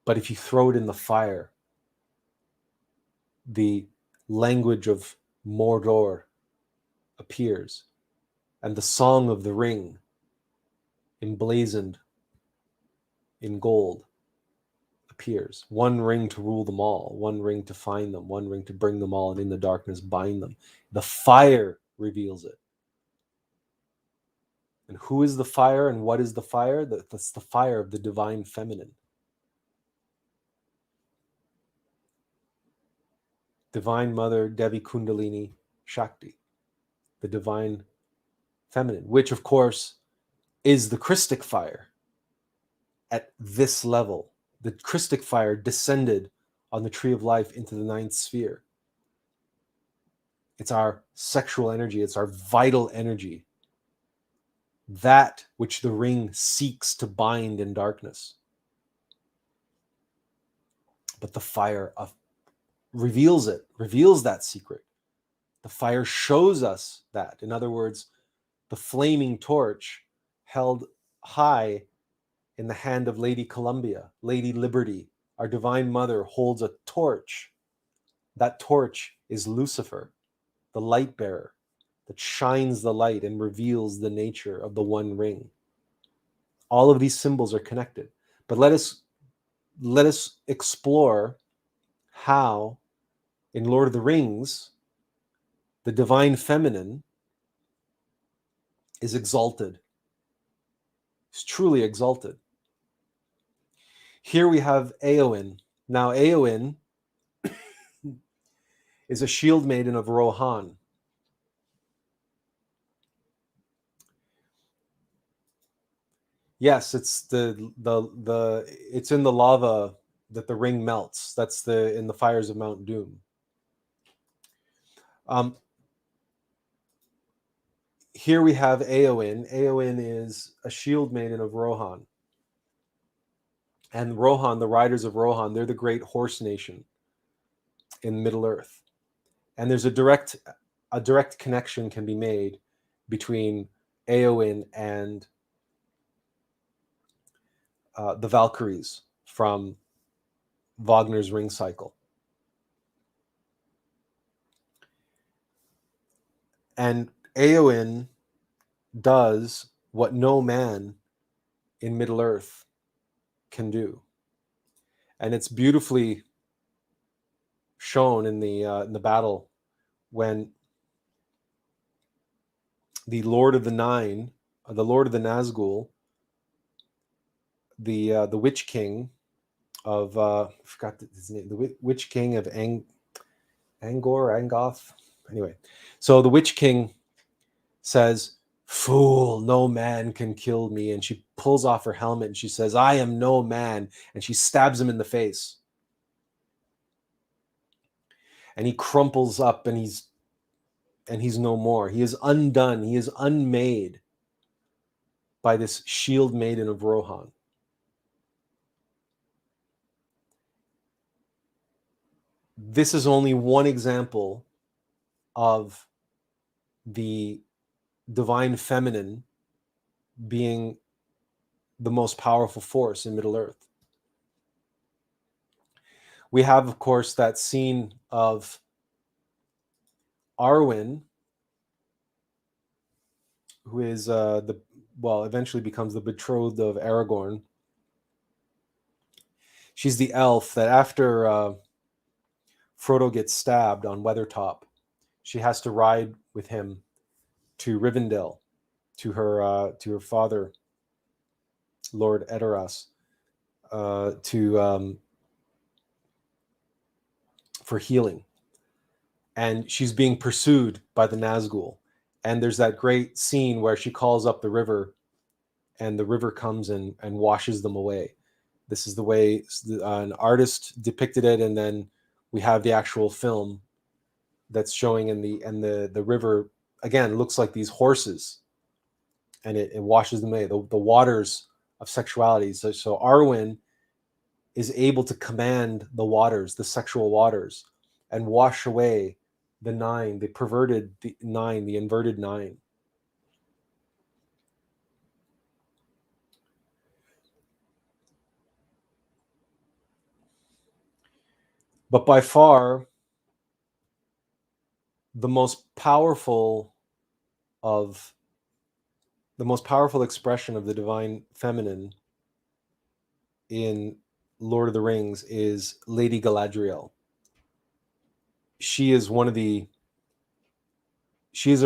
But if you throw it in the fire, the language of Mordor appears, and the song of the ring, emblazoned in gold, appears. One ring to rule them all, one ring to find them, one ring to bring them all, and in the darkness bind them. The fire reveals it. And who is the fire and what is the fire? That's the fire of the divine feminine. Divine Mother Devi Kundalini Shakti, the divine feminine, which of course is the Christic fire at this level. The Christic fire descended on the tree of life into the ninth sphere. It's our sexual energy, it's our vital energy, that which the ring seeks to bind in darkness. But the fire reveals that secret. The fire shows us that. In other words, the flaming torch held high in the hand of Lady Columbia, Lady Liberty, our Divine Mother, holds a torch. That torch is Lucifer, the light bearer that shines the light and reveals the nature of the One Ring. All of these symbols are connected. But let us explore how, in Lord of the Rings, the divine feminine is exalted. It's truly exalted. Here we have Éowyn. Now, Éowyn is a shield maiden of Rohan. Yes, it's it's in the lava that the ring melts. That's in the fires of Mount Doom. Here we have Éowyn. Éowyn is a shield maiden of Rohan. And Rohan, the riders of Rohan, they're the great horse nation in Middle Earth. And there's a direct connection can be made between Éowyn and the Valkyries from Wagner's Ring Cycle. And Éowyn does what no man in Middle Earth can do. And it's beautifully shown in the battle when the Lord of the Nine, the Lord of the Nazgul, the Witch King of I forgot his name, the Witch King of Angoth. Anyway, so the Witch King says, "Fool, no man can kill me," and she pulls off her helmet and she says, "I am no man," and she stabs him in the face. And he crumples up and he's no more. He is undone. He is unmade by this shield maiden of Rohan. This is only one example of the divine feminine being the most powerful force in Middle Earth. We have, of course, that scene of Arwen, who is eventually becomes the betrothed of Aragorn. She's the elf that after Frodo gets stabbed on Weathertop. She has to ride with him to Rivendell, to her father, Lord Edoras, for healing. And she's being pursued by the Nazgul. And there's that great scene where she calls up the river, and the river comes and washes them away. This is the way an artist depicted it, and then we have the actual film that's showing, and the river again looks like these horses, and it washes them away. The waters of sexuality. So Arwen is able to command the waters, the sexual waters, and wash away the nine, the perverted nine, the inverted nine. But by far, the most powerful expression of the divine feminine in Lord of the Rings is Lady Galadriel. She is a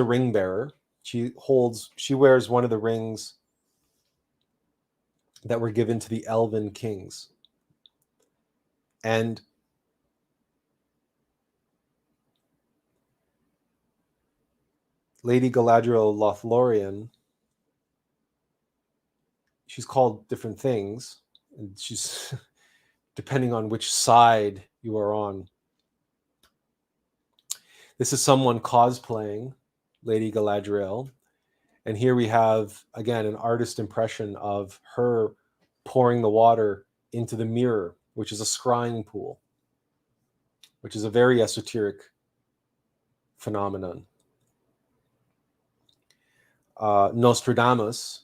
ring bearer. She wears one of the rings that were given to the elven kings. And Lady Galadriel Lothlorien, she's called different things, and she's depending on which side you are on. This is someone cosplaying Lady Galadriel, and here we have again an artist impression of her pouring the water into the mirror, which is a scrying pool, which is a very esoteric phenomenon. Nostradamus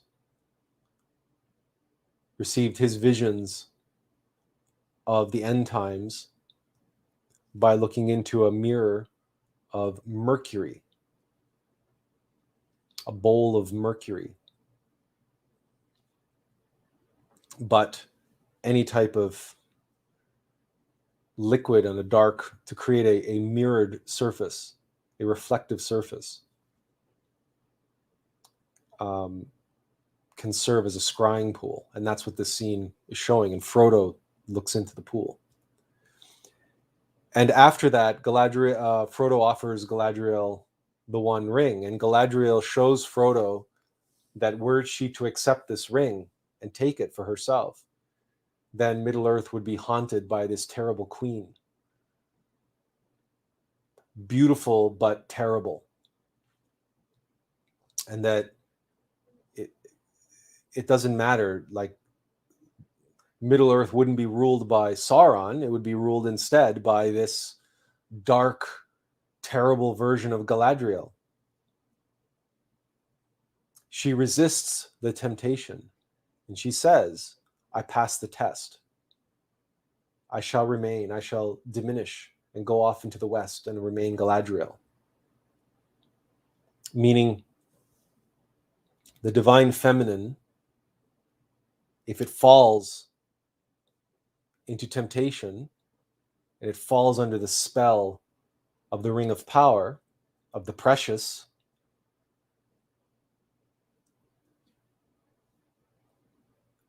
received his visions of the end times by looking into a mirror of mercury, a bowl of mercury. But any type of liquid on to create a mirrored surface, a reflective surface, can serve as a scrying pool. And that's what this scene is showing. And Frodo looks into the pool. And after that, Frodo offers Galadriel the one ring. And Galadriel shows Frodo that were she to accept this ring and take it for herself, then Middle-earth would be haunted by this terrible queen. Beautiful, but terrible. And that it doesn't matter, like Middle-earth wouldn't be ruled by Sauron, it would be ruled instead by this dark, terrible version of Galadriel. She resists the temptation, and she says, I passed the test. I shall remain, I shall diminish and go off into the west and remain Galadriel. Meaning, the divine feminine, if it falls into temptation and it falls under the spell of the ring of power, of the precious,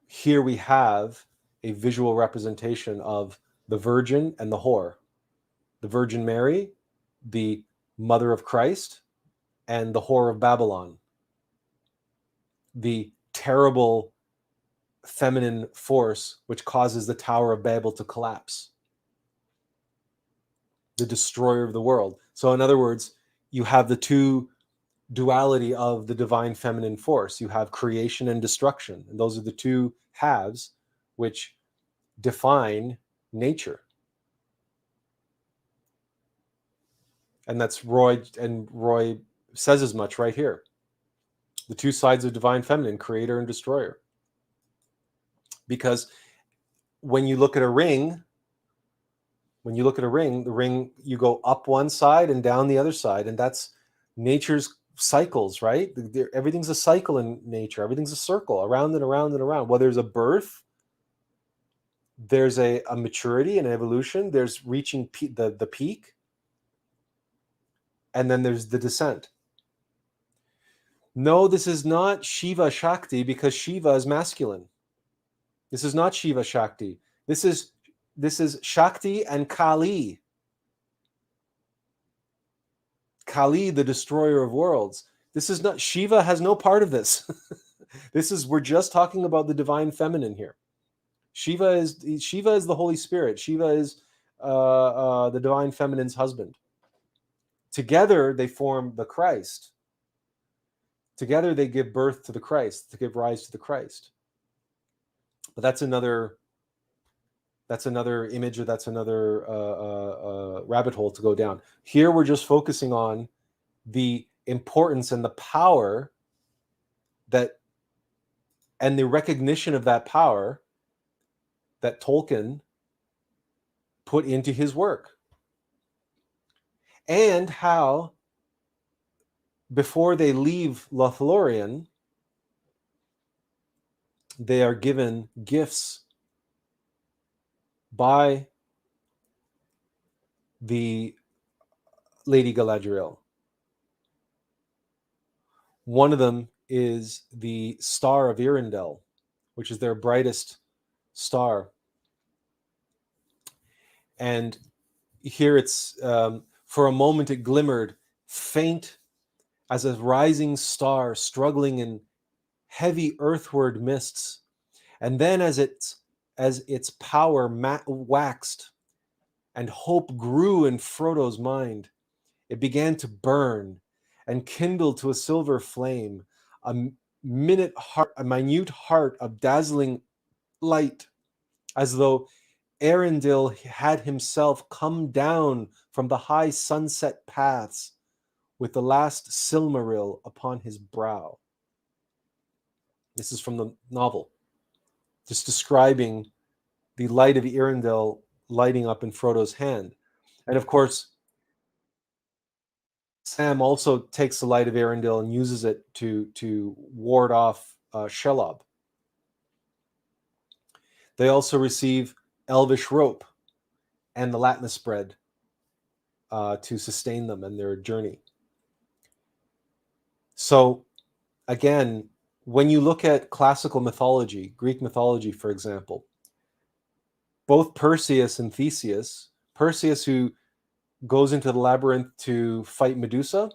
here we have a visual representation of the Virgin and the whore. The Virgin Mary, the mother of Christ, and the whore of Babylon. The terrible feminine force which causes the Tower of Babel to collapse. The destroyer of the world. So in other words, you have the two duality of the divine feminine force. You have creation and destruction. And those are the two halves which define nature. And that's Roy says as much right here. The two sides of divine feminine, creator and destroyer. Because when you look at a ring, the ring, you go up one side and down the other side, and that's nature's cycles, right? Everything's a cycle in nature. Everything's a circle, around and around and around. Whether there's a birth there's a maturity and evolution. There's reaching the peak, and then there's the descent. No, this is not Shiva Shakti, because Shiva is masculine. This is not Shiva Shakti. This is Shakti and Kali. Kali, the destroyer of worlds. This is not, Shiva has no part of this. We're just talking about the divine feminine here. Shiva is the Holy Spirit. Shiva is the divine feminine's husband. Together they form the Christ. Together they give birth to the Christ, to give rise to the Christ. But that's another image, or that's another rabbit hole to go down. Here we're just focusing on the importance and the power and the recognition of that power that Tolkien put into his work. And how, before they leave Lothlorien, they are given gifts by the Lady Galadriel. One of them is the Star of Irindel, which is their brightest star. And here it's, for a moment it glimmered, faint as a rising star struggling in heavy earthward mists. And then as its power waxed and hope grew in Frodo's mind, it began to burn and kindle to a silver flame, a minute minute heart of dazzling light, as though Arendil had himself come down from the high sunset paths with the last Silmaril upon his brow. This is from the novel, just describing the light of Arendil lighting up in Frodo's hand. And of course, Sam also takes the light of Arendil and uses it to ward off Shelob. They also receive Elvish rope and the Latmus bread to sustain them in their journey. So again, when you look at classical mythology, Greek mythology, for example, both Perseus and Theseus, Perseus who goes into the labyrinth to fight Medusa,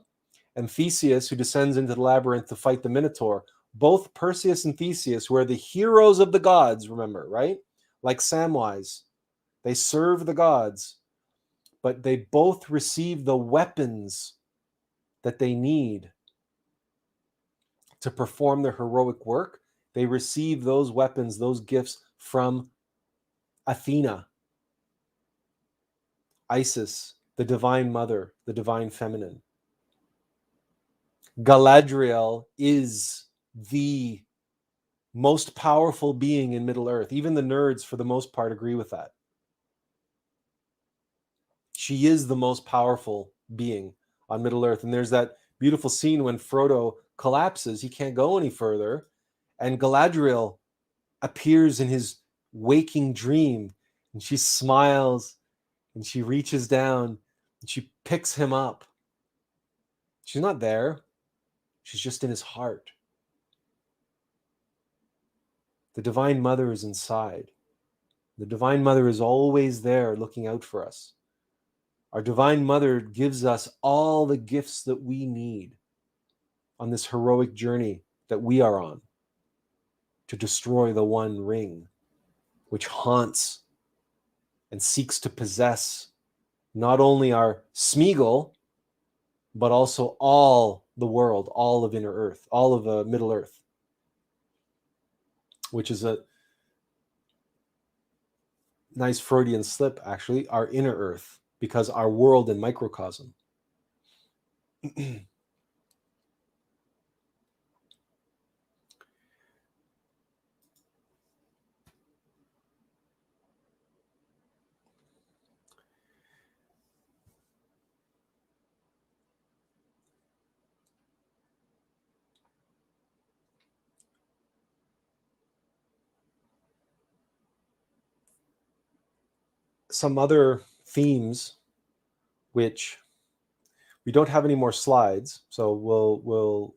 and Theseus who descends into the labyrinth to fight the Minotaur, both Perseus and Theseus were the heroes of the gods, remember, right? Like Samwise, they serve the gods, but they both receive the weapons that they need to perform their heroic work. They receive those weapons, those gifts from Athena, Isis, the divine mother, the divine feminine. Galadriel is the most powerful being in Middle-earth. Even the nerds, for the most part, agree with that. She is the most powerful being on Middle-earth. And there's that beautiful scene when Frodo collapses. He can't go any further. And Galadriel appears in his waking dream. And she smiles and she reaches down and she picks him up. She's not there. She's just in his heart. The Divine Mother is inside. The Divine Mother is always there looking out for us. Our Divine Mother gives us all the gifts that we need on this heroic journey that we are on to destroy the One Ring, which haunts and seeks to possess not only our Smeagol, but also all the world, all of Inner Earth, all of Middle Earth, which is a nice Freudian slip, actually, our inner Earth, because our world and microcosm. some other themes, which we don't have any more slides, so we'll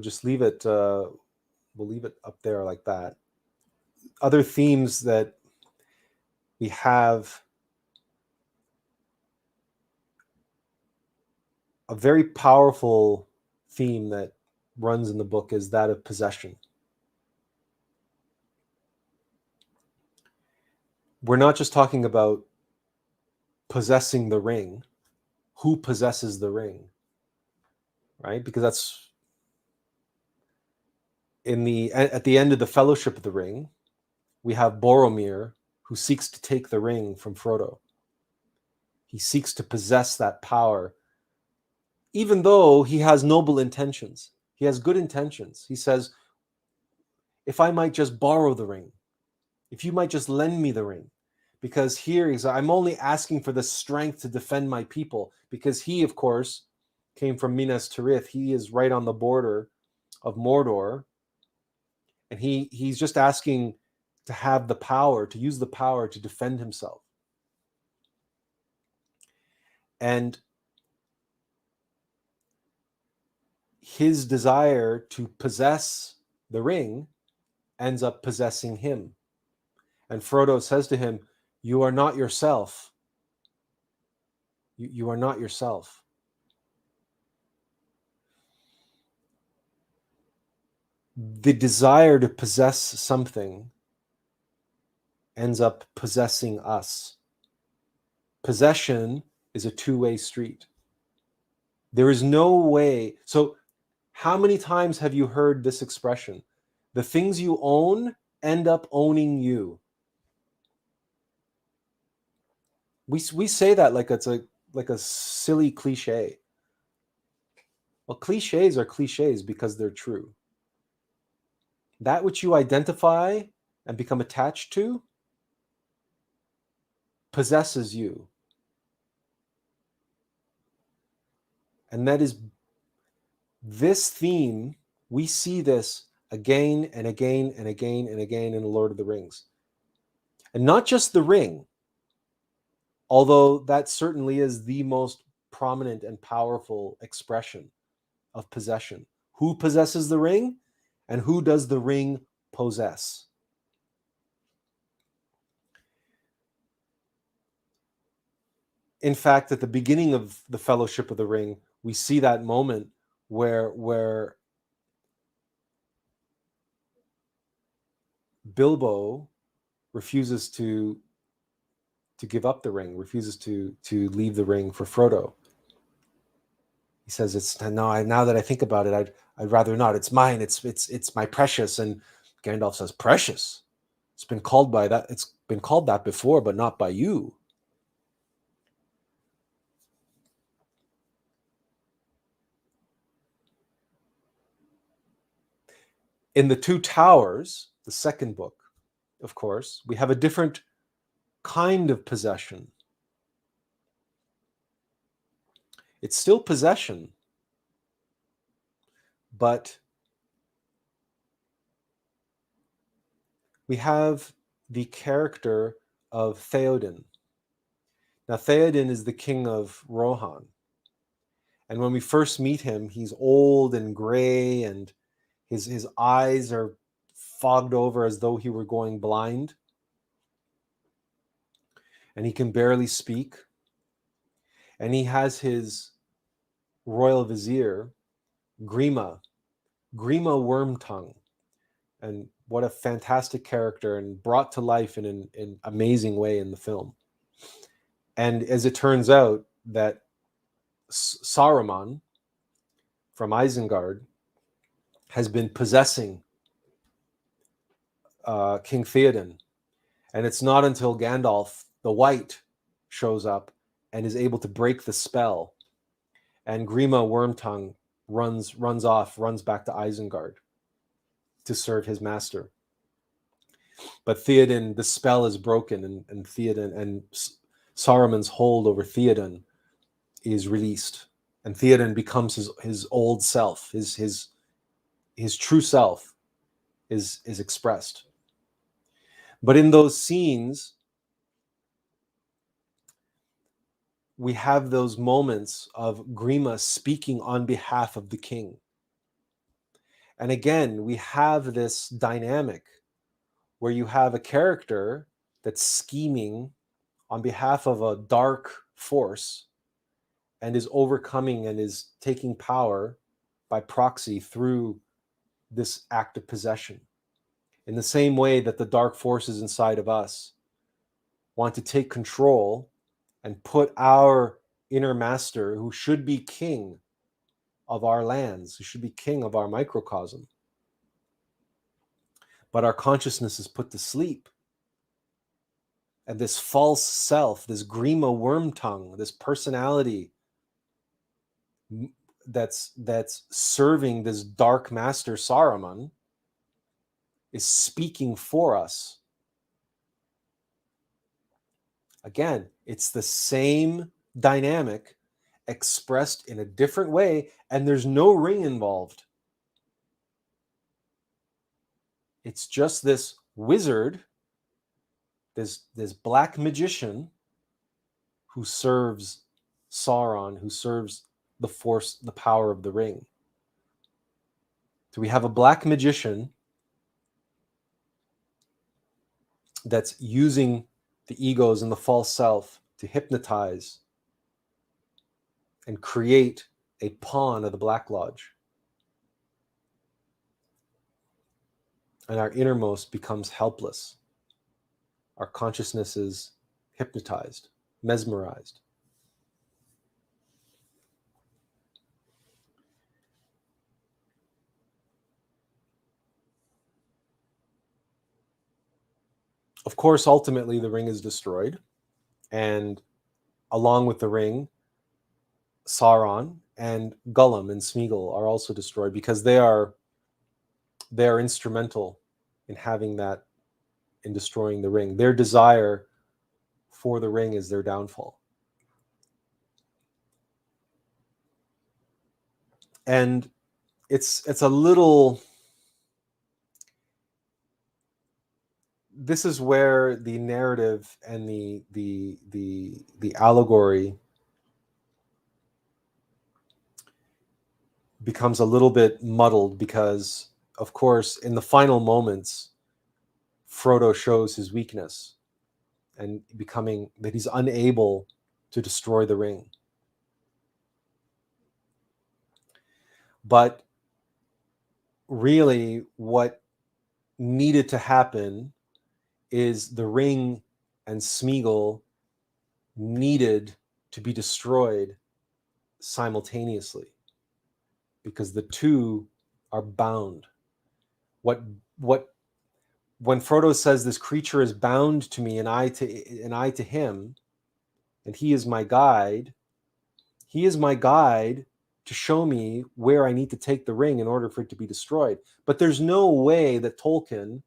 just leave it. We'll leave it up there like that. Other themes that we have, a very powerful theme that runs in the book is that of possession. We're not just talking about possessing the ring, who possesses the ring, right? Because that's at the end of the Fellowship of the Ring, we have Boromir, who seeks to take the ring from Frodo. He seeks to possess that power, even though he has noble intentions. He has good intentions. He says, if I might just borrow the ring, if you might just lend me the ring, because here I'm only asking for the strength to defend my people, because he, of course, came from Minas Tirith. He is right on the border of Mordor, and he's just asking to have the power, to use the power to defend himself. And his desire to possess the ring ends up possessing him. And Frodo says to him, you are not yourself. You are not yourself. The desire to possess something ends up possessing us. Possession is a two-way street. There is no way. So how many times have you heard this expression? The things you own end up owning you. We say that like it's like a silly cliche. Well, cliches are cliches because they're true. That which you identify and become attached to possesses you. And that is this theme. We see this again and again and again and again in The Lord of the Rings. And not just the ring, although that certainly is the most prominent and powerful expression of possession. Who possesses the ring, and who does the ring possess? In fact, at the beginning of the Fellowship of the Ring, we see that moment where Bilbo refuses to give up the ring, refuses to leave the ring for Frodo. He says, "It's no. Now that I think about it, I'd rather not. It's mine. It's my precious." And Gandalf says, "Precious? It's been called by that. It's been called that before, but not by you." In The Two Towers, the second book, of course, we have a different kind of possession. It's still possession, but we have the character of Theoden. Now, Theoden is the king of Rohan. And when we first meet him, he's old and gray, and his eyes are fogged over as though he were going blind. And he can barely speak. And he has his royal vizier, Grima Wormtongue. And what a fantastic character, and brought to life in an amazing way in the film. And as it turns out, that Saruman from Isengard has been possessing King Theoden. And it's not until Gandalf the White shows up and is able to break the spell, and Grima Wormtongue runs back to Isengard to serve his master. But Theoden, the spell is broken, and Theoden and Saruman's hold over Theoden is released, and Theoden becomes his old self, his true self is expressed. But in those scenes, we have those moments of Grima speaking on behalf of the king. And again, we have this dynamic where you have a character that's scheming on behalf of a dark force and is overcoming and is taking power by proxy through this act of possession. In the same way that the dark forces inside of us want to take control and put our inner master, who should be king of our lands, who should be king of our microcosm, but our consciousness is put to sleep. And this false self, this Grima worm tongue, this personality that's serving this dark master Saruman, is speaking for us. Again, it's the same dynamic expressed in a different way, and there's no ring involved. It's just this wizard, this black magician who serves Sauron, who serves the force, the power of the ring. So we have a black magician that's using the egos and the false self to hypnotize and create a pawn of the Black Lodge. And our innermost becomes helpless. Our consciousness is hypnotized, mesmerized. Of course, ultimately, the ring is destroyed. And along with the ring, Sauron and Gollum and Smeagol are also destroyed because they are instrumental in having that, in destroying the ring. Their desire for the ring is their downfall. And it's a little, this is where the narrative and the allegory becomes a little bit muddled, because of course in the final moments Frodo shows his weakness and becoming that he's unable to destroy the ring. But really what needed to happen is the ring and Smeagol needed to be destroyed simultaneously, because the two are bound. When Frodo says this creature is bound to me and I to him, and he is my guide to show me where I need to take the ring in order for it to be destroyed. But there's no way that Tolkien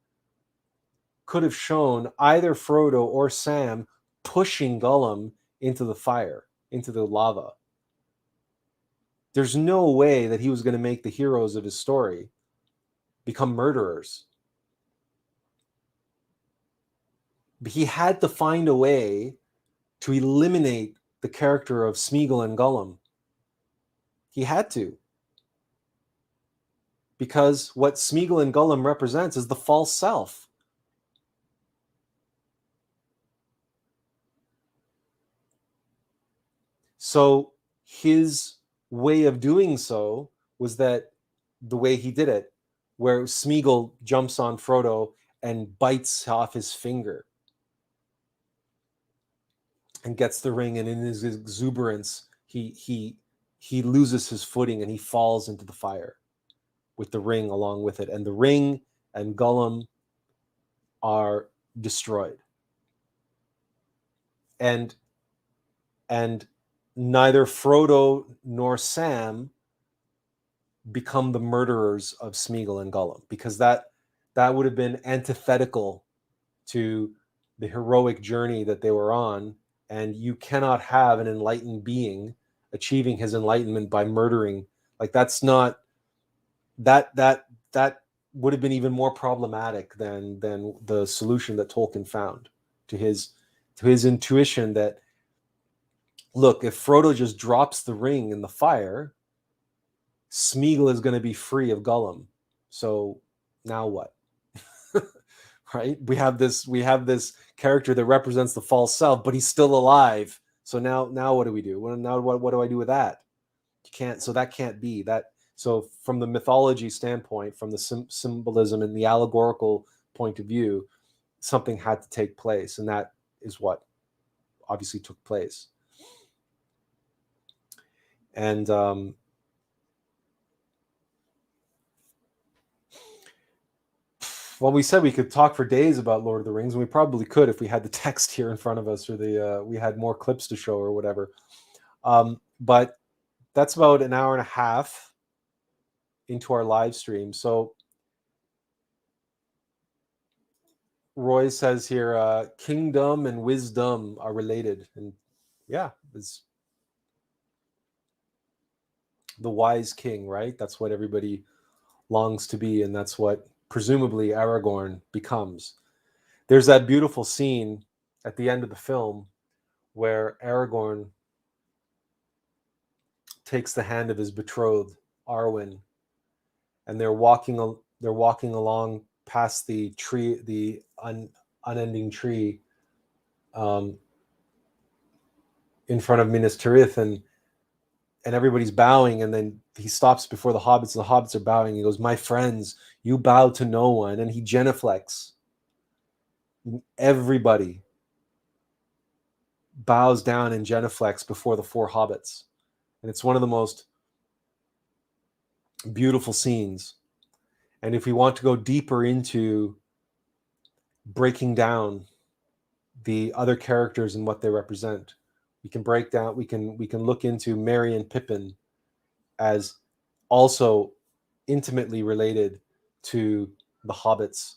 could have shown either Frodo or Sam pushing Gollum into the fire, into the lava. There's no way that he was going to make the heroes of his story become murderers. But he had to find a way to eliminate the character of Smeagol and Gollum. He had to. Because what Smeagol and Gollum represents is the false self. So his way of doing so was that the way he did it, where Smeagol jumps on Frodo and bites off his finger and gets the ring, and in his exuberance, he loses his footing and he falls into the fire with the ring along with it. And the ring and Gollum are destroyed. And neither Frodo nor Sam become the murderers of Smeagol and Gollum, because that would have been antithetical to the heroic journey that they were on. And you cannot have an enlightened being achieving his enlightenment by murdering. Like, that's not, that would have been even more problematic than the solution that Tolkien found to his intuition that, look, if Frodo just drops the ring in the fire, Smeagol is going to be free of Gollum. So now what? Right? We have this character that represents the false self, but he's still alive. So now what do we do? Now what do I do with that? You can't. So that can't be that. So from the mythology standpoint, from the symbolism and the allegorical point of view, something had to take place, and that is what obviously took place. And well, we said we could talk for days about Lord of the Rings, and we probably could if we had the text here in front of us, or we had more clips to show, or whatever. But that's about an hour and a half into our live stream. So Roy says here, kingdom and wisdom are related, and yeah, it's the wise king, right? That's what everybody longs to be, and that's what presumably Aragorn becomes. There's that beautiful scene at the end of the film where Aragorn takes the hand of his betrothed Arwen, and they're walking along past the tree, the unending tree, in front of Minas Tirith, and everybody's bowing, and then he stops before the hobbits, and the hobbits are bowing. He goes, "My friends, you bow to no one," and he genuflects. Everybody bows down and genuflects before the four hobbits, and it's one of the most beautiful scenes. And if we want to go deeper into breaking down the other characters and what they represent, we can look into Merry and Pippin as also intimately related to the hobbits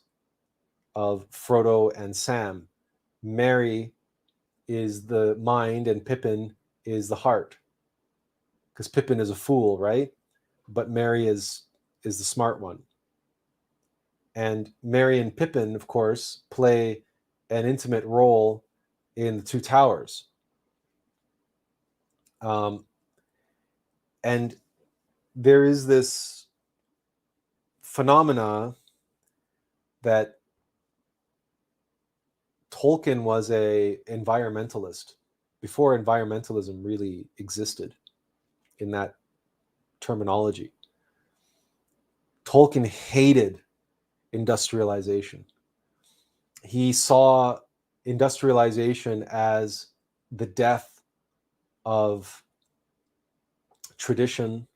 of Frodo and Sam. Merry is the mind and Pippin is the heart, because Pippin is a fool, right? But Merry is the smart one. And Merry and Pippin, of course, play an intimate role in the Two Towers. And there is this phenomena that Tolkien was an environmentalist before environmentalism really existed in that terminology. Tolkien hated industrialization. He saw industrialization as the death of tradition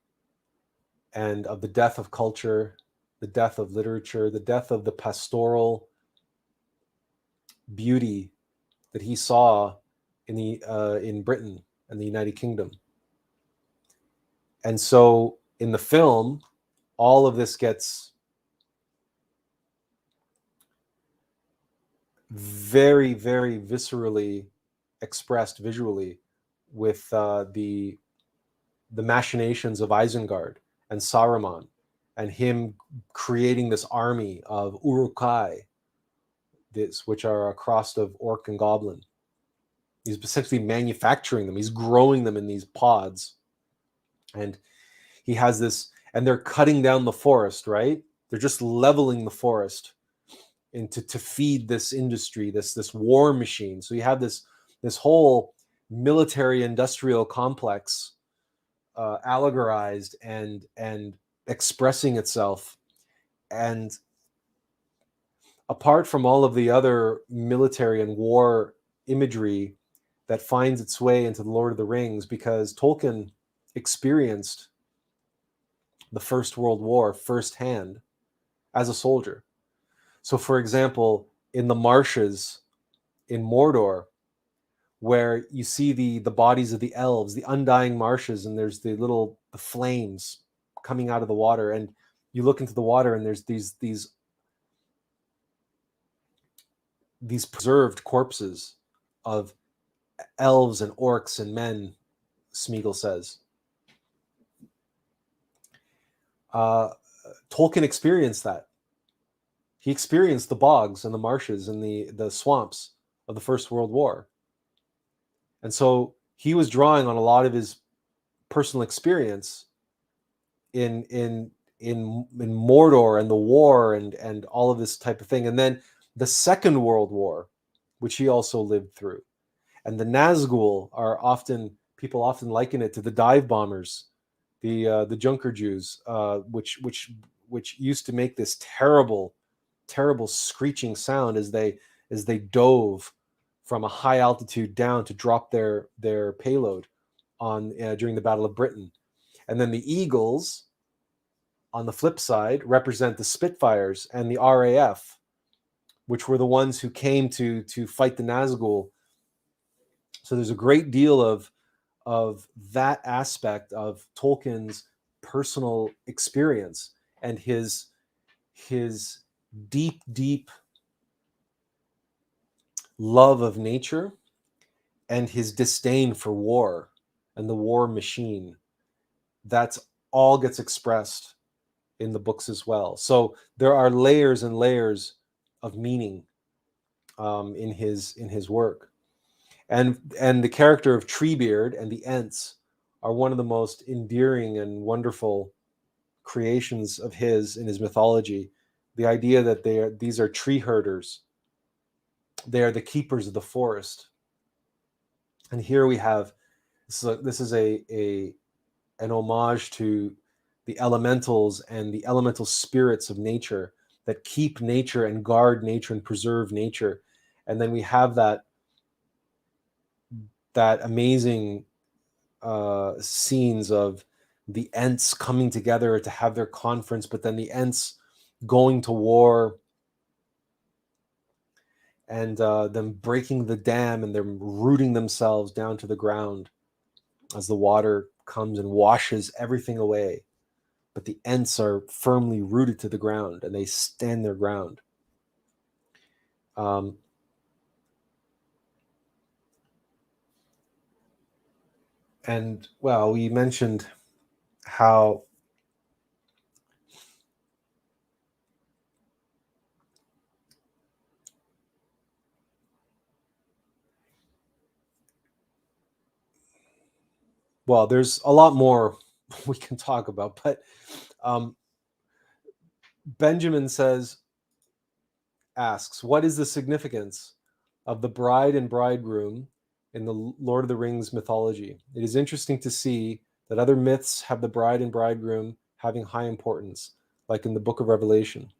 and of the death of culture, the death of literature, the death of the pastoral beauty that he saw in Britain and the United Kingdom. And so in the film, all of this gets very, very viscerally expressed visually with the machinations of Isengard and Saruman, and him creating this army of Uruk-hai, which are a cross of orc and goblin. He's essentially manufacturing them. He's growing them in these pods. And he has this, and they're cutting down the forest, right? They're just leveling the forest to feed this industry, this war machine. So you have this whole military industrial complex allegorized and expressing itself. And apart from all of the other military and war imagery that finds its way into the Lord of the Rings, because Tolkien experienced the First World War firsthand as a soldier. So, for example, in the marshes in Mordor, where you see the bodies of the elves, the undying marshes, and there's the flames coming out of the water, and you look into the water, and there's these preserved corpses of elves and orcs and men, Smeagol says. Tolkien experienced that. He experienced the bogs and the marshes and the swamps of the First World War. And so he was drawing on a lot of his personal experience in Mordor and the war and all of this type of thing. And then the Second World War, which he also lived through. And the Nazgul are often, people often liken it to the dive bombers, the Junker Jews, which used to make this terrible, terrible screeching sound as they dove from a high altitude down to drop their payload on during the Battle of Britain. And then the Eagles, on the flip side, represent the Spitfires and the RAF, which were the ones who came to fight the Nazgul. So there's a great deal of that aspect of Tolkien's personal experience and his deep love of nature and his disdain for war and the war machine. That's all gets expressed in the books as well. So there are layers and layers of meaning in his work. And the character of Treebeard and the Ents are one of the most endearing and wonderful creations of his in his mythology. The idea that these are tree herders. They are the keepers of the forest. And here we have, this is an homage to the elementals and the elemental spirits of nature that keep nature and guard nature and preserve nature. And then we have that amazing scenes of the Ents coming together to have their conference, but then the Ents going to war and them breaking the dam and them rooting themselves down to the ground as the water comes and washes everything away. But the Ents are firmly rooted to the ground and they stand their ground. And well, we mentioned how well, there's a lot more we can talk about, but Benjamin asks, what is the significance of the bride and bridegroom in the Lord of the Rings mythology? It is interesting to see that other myths have the bride and bridegroom having high importance, like in the Book of Revelation.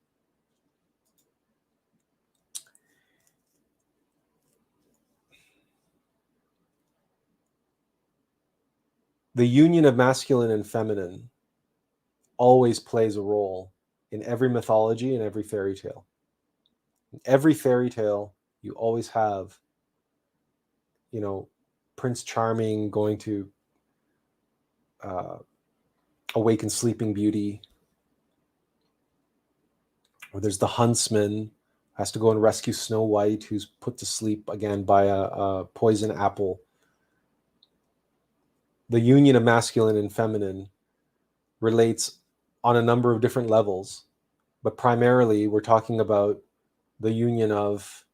The union of masculine and feminine always plays a role in every mythology and every fairy tale. In every fairy tale, you always have, Prince Charming going to awaken Sleeping Beauty, or there's the huntsman has to go and rescue Snow White, who's put to sleep again by a poison apple. The union of masculine and feminine relates on a number of different levels, but primarily we're talking about the union of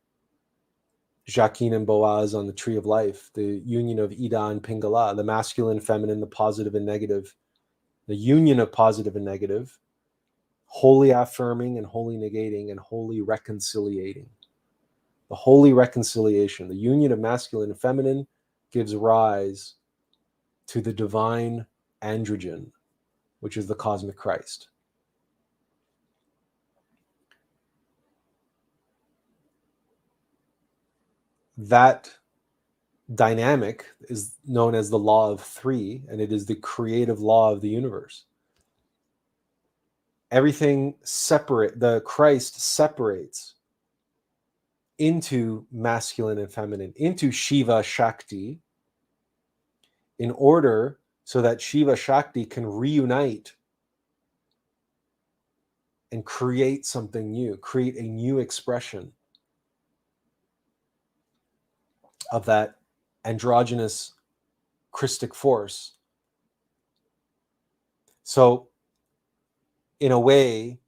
Jacqueline and Boaz on the Tree of Life, the union of Ida and Pingala, the masculine, feminine, the positive and negative, the union of positive and negative, wholly affirming and wholly negating and wholly reconciliating. The holy reconciliation, the union of masculine and feminine, gives rise to the divine androgen, which is the cosmic Christ. That dynamic is known as the law of three, and it is the creative law of the universe. Everything the Christ separates into masculine and feminine, into Shiva Shakti, in order so that Shiva Shakti can reunite and create something new, create a new expression of that androgynous Christic force. So, in a way,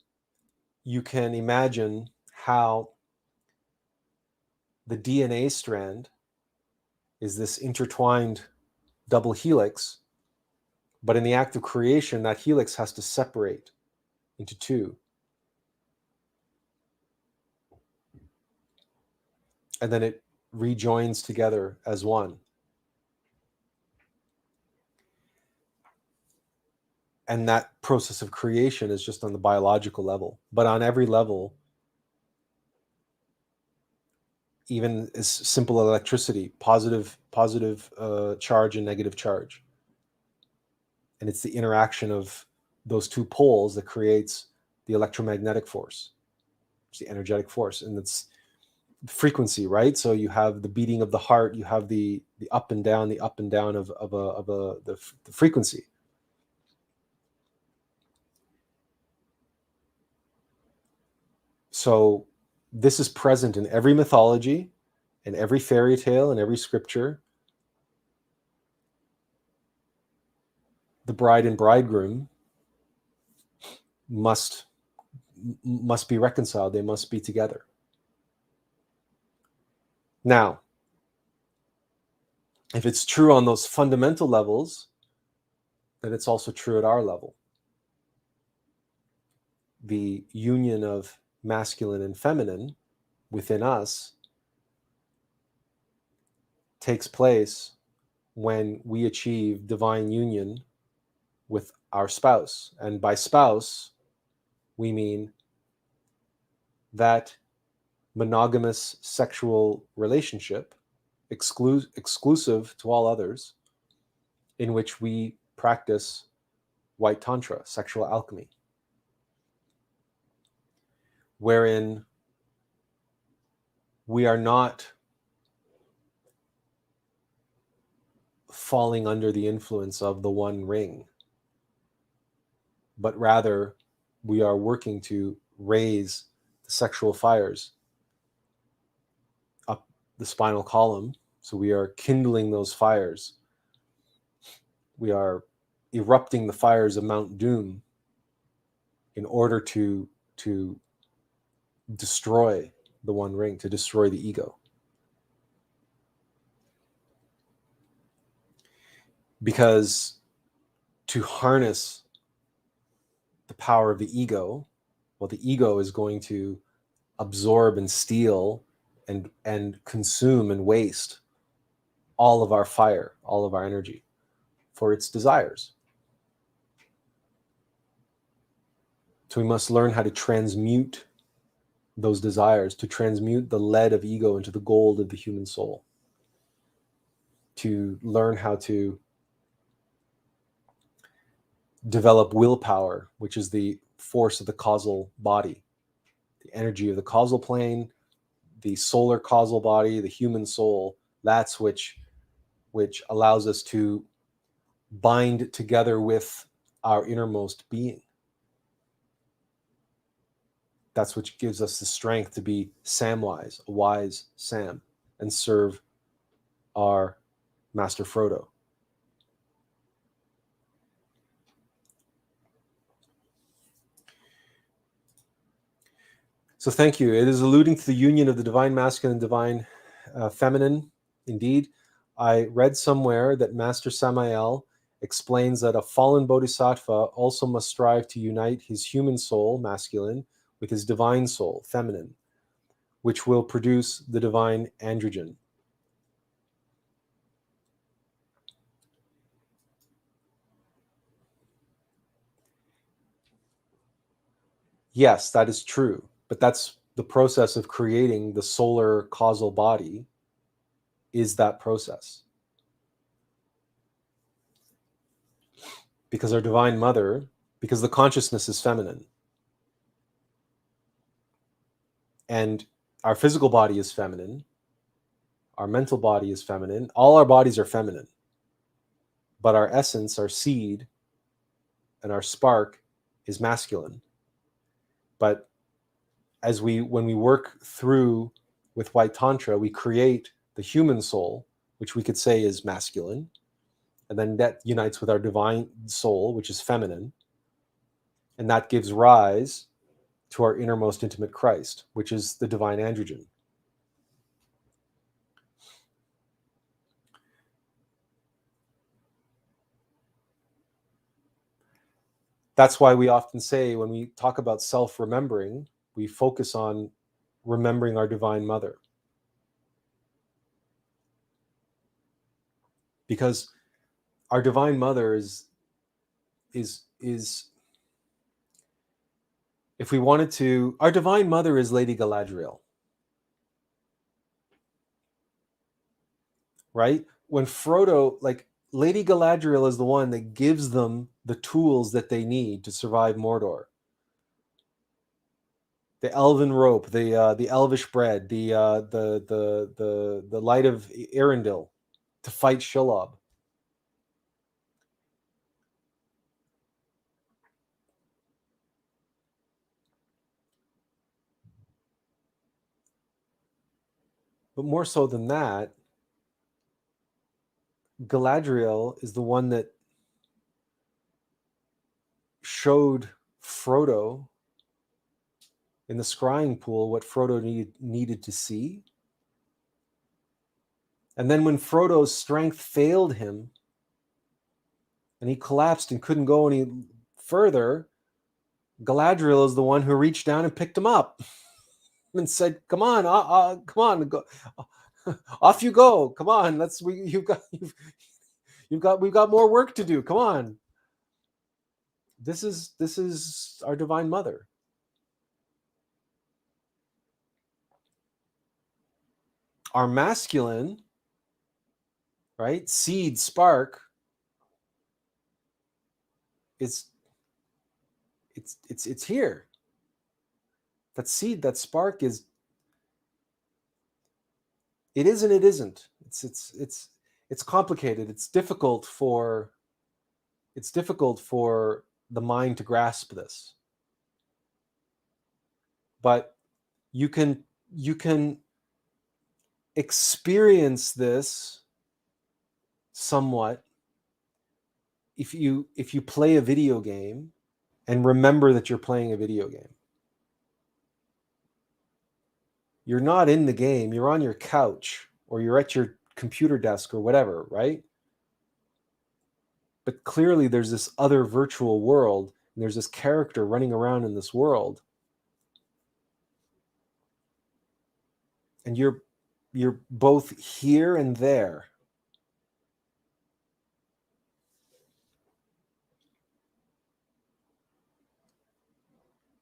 you can imagine how the DNA strand is this intertwined double helix, but in the act of creation, that helix has to separate into two. And then it rejoins together as one. And that process of creation is just on the biological level. But on every level, even as simple electricity, positive charge and negative charge. And it's the interaction of those two poles that creates the electromagnetic force. It's the energetic force. And it's frequency, right? So you have the beating of the heart, you have the up and down of the frequency. So this is present in every mythology, in every fairy tale, in every scripture. The bride and bridegroom must be reconciled. They must be together. Now, if it's true on those fundamental levels, then it's also true at our level. The union of masculine and feminine within us takes place when we achieve divine union with our spouse. And by spouse, we mean that monogamous sexual relationship, exclusive to all others, in which we practice white tantra, sexual alchemy, wherein we are not falling under the influence of the one ring, but rather we are working to raise the sexual fires up the spinal column. So we are kindling those fires. We are erupting the fires of Mount Doom in order to destroy the one ring, to destroy the ego. Because to harness the power of the ego, well, the ego is going to absorb and steal and consume and waste all of our fire, all of our energy for its desires. So we must learn how to transmute those desires, to transmute the lead of ego into the gold of the human soul, to learn how to develop willpower, which is the force of the causal body, the energy of the causal plane, the solar causal body, the human soul. That's which allows us to bind together with our innermost being. That's what gives us the strength to be Samwise, a wise Sam, and serve our Master Frodo. So thank you. It is alluding to the union of the divine masculine and divine feminine. Indeed, I read somewhere that Master Samael explains that a fallen bodhisattva also must strive to unite his human soul, masculine, with his divine soul, feminine, which will produce the divine androgen. Yes, that is true. But that's the process of creating the solar causal body, is that process. Because our divine mother, because the consciousness is feminine, and our physical body is feminine, our mental body is feminine, all our bodies are feminine, but our essence, our seed, and our spark is masculine. But when we work through with White Tantra, we create the human soul, which we could say is masculine, and then that unites with our divine soul, which is feminine, and that gives rise to our innermost intimate Christ, which is the divine androgen. That's why we often say when we talk about self-remembering, we focus on remembering our Divine Mother. Because our Divine Mother is if we wanted to, our Divine Mother is Lady Galadriel. Right? When Frodo, like Lady Galadriel is the one that gives them the tools that they need to survive Mordor. The elven rope, the elvish bread, the light of Arendelle to fight Shelob. But more so than that, Galadriel is the one that showed Frodo in the scrying pool what Frodo needed to see. And then when Frodo's strength failed him and he collapsed and couldn't go any further, Galadriel is the one who reached down and picked him up and said, "Come on, come on, go, off you go. Come on, we've got more work to do. Come on." This is our Divine Mother. Our masculine, right? Seed, spark. It's here. That seed, that spark is. It is and it isn't. It's complicated. It's difficult for the mind to grasp this. But you can experience this somewhat if you play a video game and remember that you're playing a video game. You're not in the game, you're on your couch or you're at your computer desk or whatever, right? But clearly there's this other virtual world and there's this character running around in this world. And you're both here and there.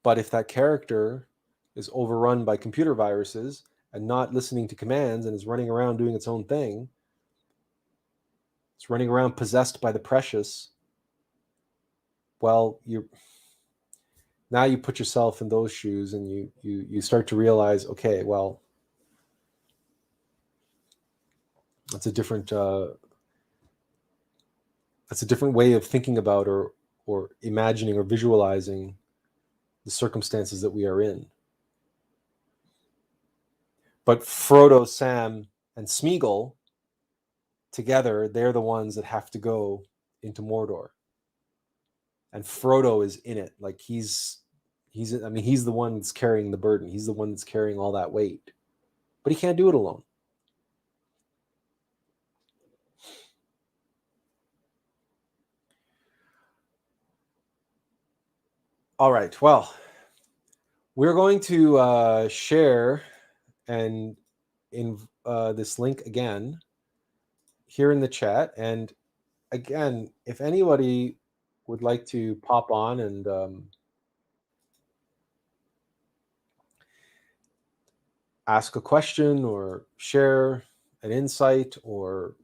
But if that character is overrun by computer viruses and not listening to commands and is running around doing its own thing, it's running around possessed by the precious, well, now you put yourself in those shoes and you start to realize, okay, well, that's a different way of thinking about or imagining or visualizing the circumstances that we are in. But Frodo, Sam, and Smeagol together, they're the ones that have to go into Mordor. And Frodo is in it. Like he's the one that's carrying the burden. He's the one that's carrying all that weight. But he can't do it alone. All right. Well, we're going to share and in this link again here in the chat. And again, if anybody would like to pop on and ask a question or share an insight, or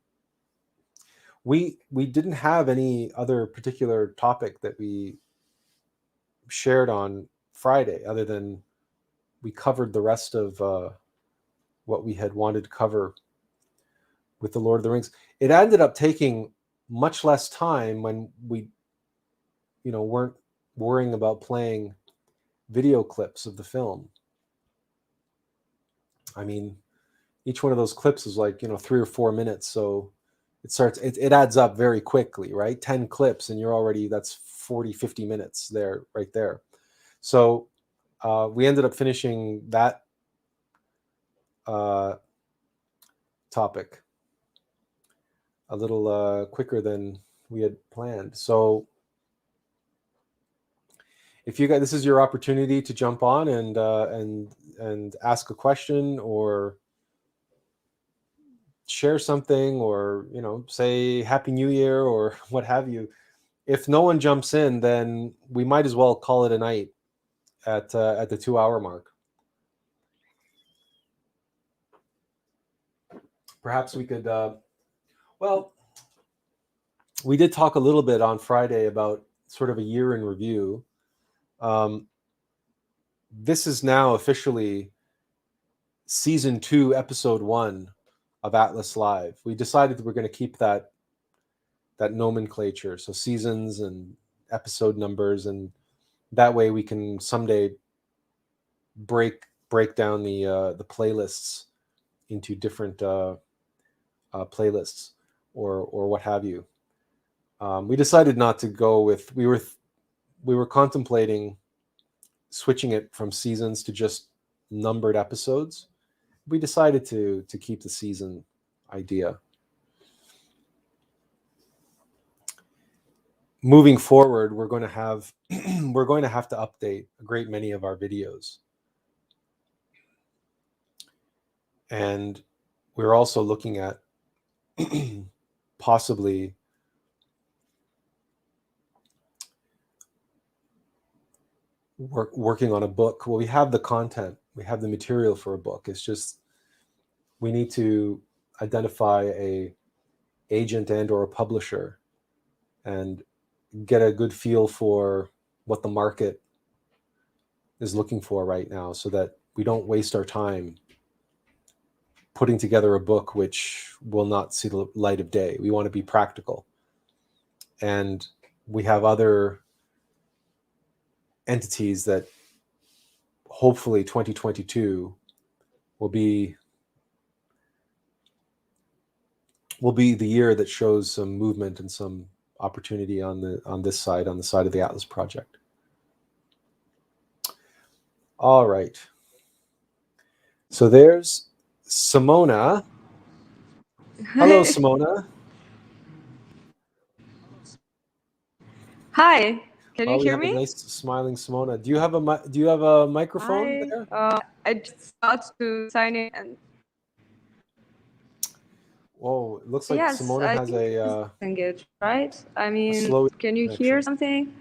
we didn't have any other particular topic that we shared on Friday other than we covered the rest of what we had wanted to cover with the Lord of the Rings. It ended up taking much less time when we weren't worrying about playing video clips of the film. I mean, each one of those clips is like 3 or 4 minutes, so it adds up very quickly, right? 10 clips and that's 40-50 minutes there, right there. So we ended up finishing that topic a little quicker than we had planned. So if you guys, this is your opportunity to jump on and ask a question or share something, or say Happy New Year or what have you. If no one jumps in, then we might as well call it a night at the 2-hour mark. Perhaps we could. Well, we did talk a little bit on Friday about sort of a year in review. This is now officially season 2, episode 1 of Attlas Live. We decided that we're going to keep that nomenclature, so seasons and episode numbers, and that way we can someday break down the playlists into different playlists or what have you. We decided not to go with. We were contemplating switching it from seasons to just numbered episodes. We decided to keep the season idea. Moving forward, we're going to have to update a great many of our videos, and we're also looking at possibly working on a book. Well, we have the content, we have the material for a book. It's just we need to identify a agent and or a publisher and get a good feel for what the market is looking for right now, so that we don't waste our time putting together a book which will not see the light of day. We want to be practical, and we have other entities that hopefully 2022 will be the year that shows some movement and some opportunity on the side of the Attlas project. All right. So there's Simona. Hello, Simona. Hi. Can you hear We have me? a nice smiling Simona. Do you have a microphone there? I just thought to sign in and. Whoa! It looks like Simona has a engaged, right? I mean, slow can you hear something?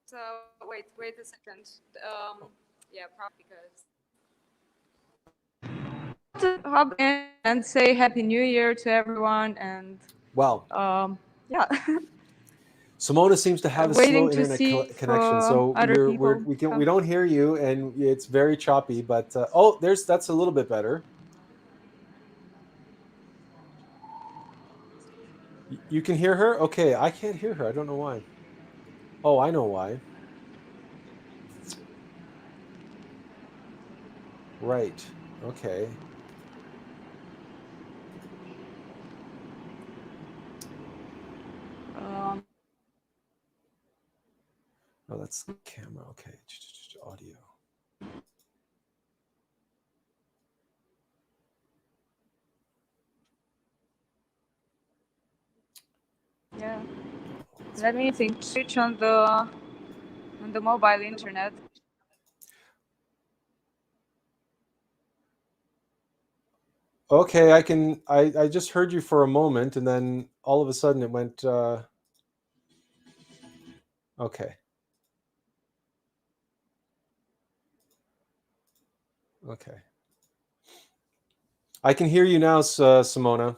So wait a second. Yeah, probably because. Hop in and say Happy New Year to everyone, and well, yeah. Simona seems to have a slow internet connection, so we don't hear you, and it's very choppy. But that's a little bit better. You can hear her? Okay, I can't hear her. I don't know why. Oh, I know why. Right. Okay. Oh, that's the camera. Okay. Audio. Yeah. Let me switch on the mobile internet. Okay, I just heard you for a moment, and then all of a sudden it went. Okay. Okay. I can hear you now, Simona.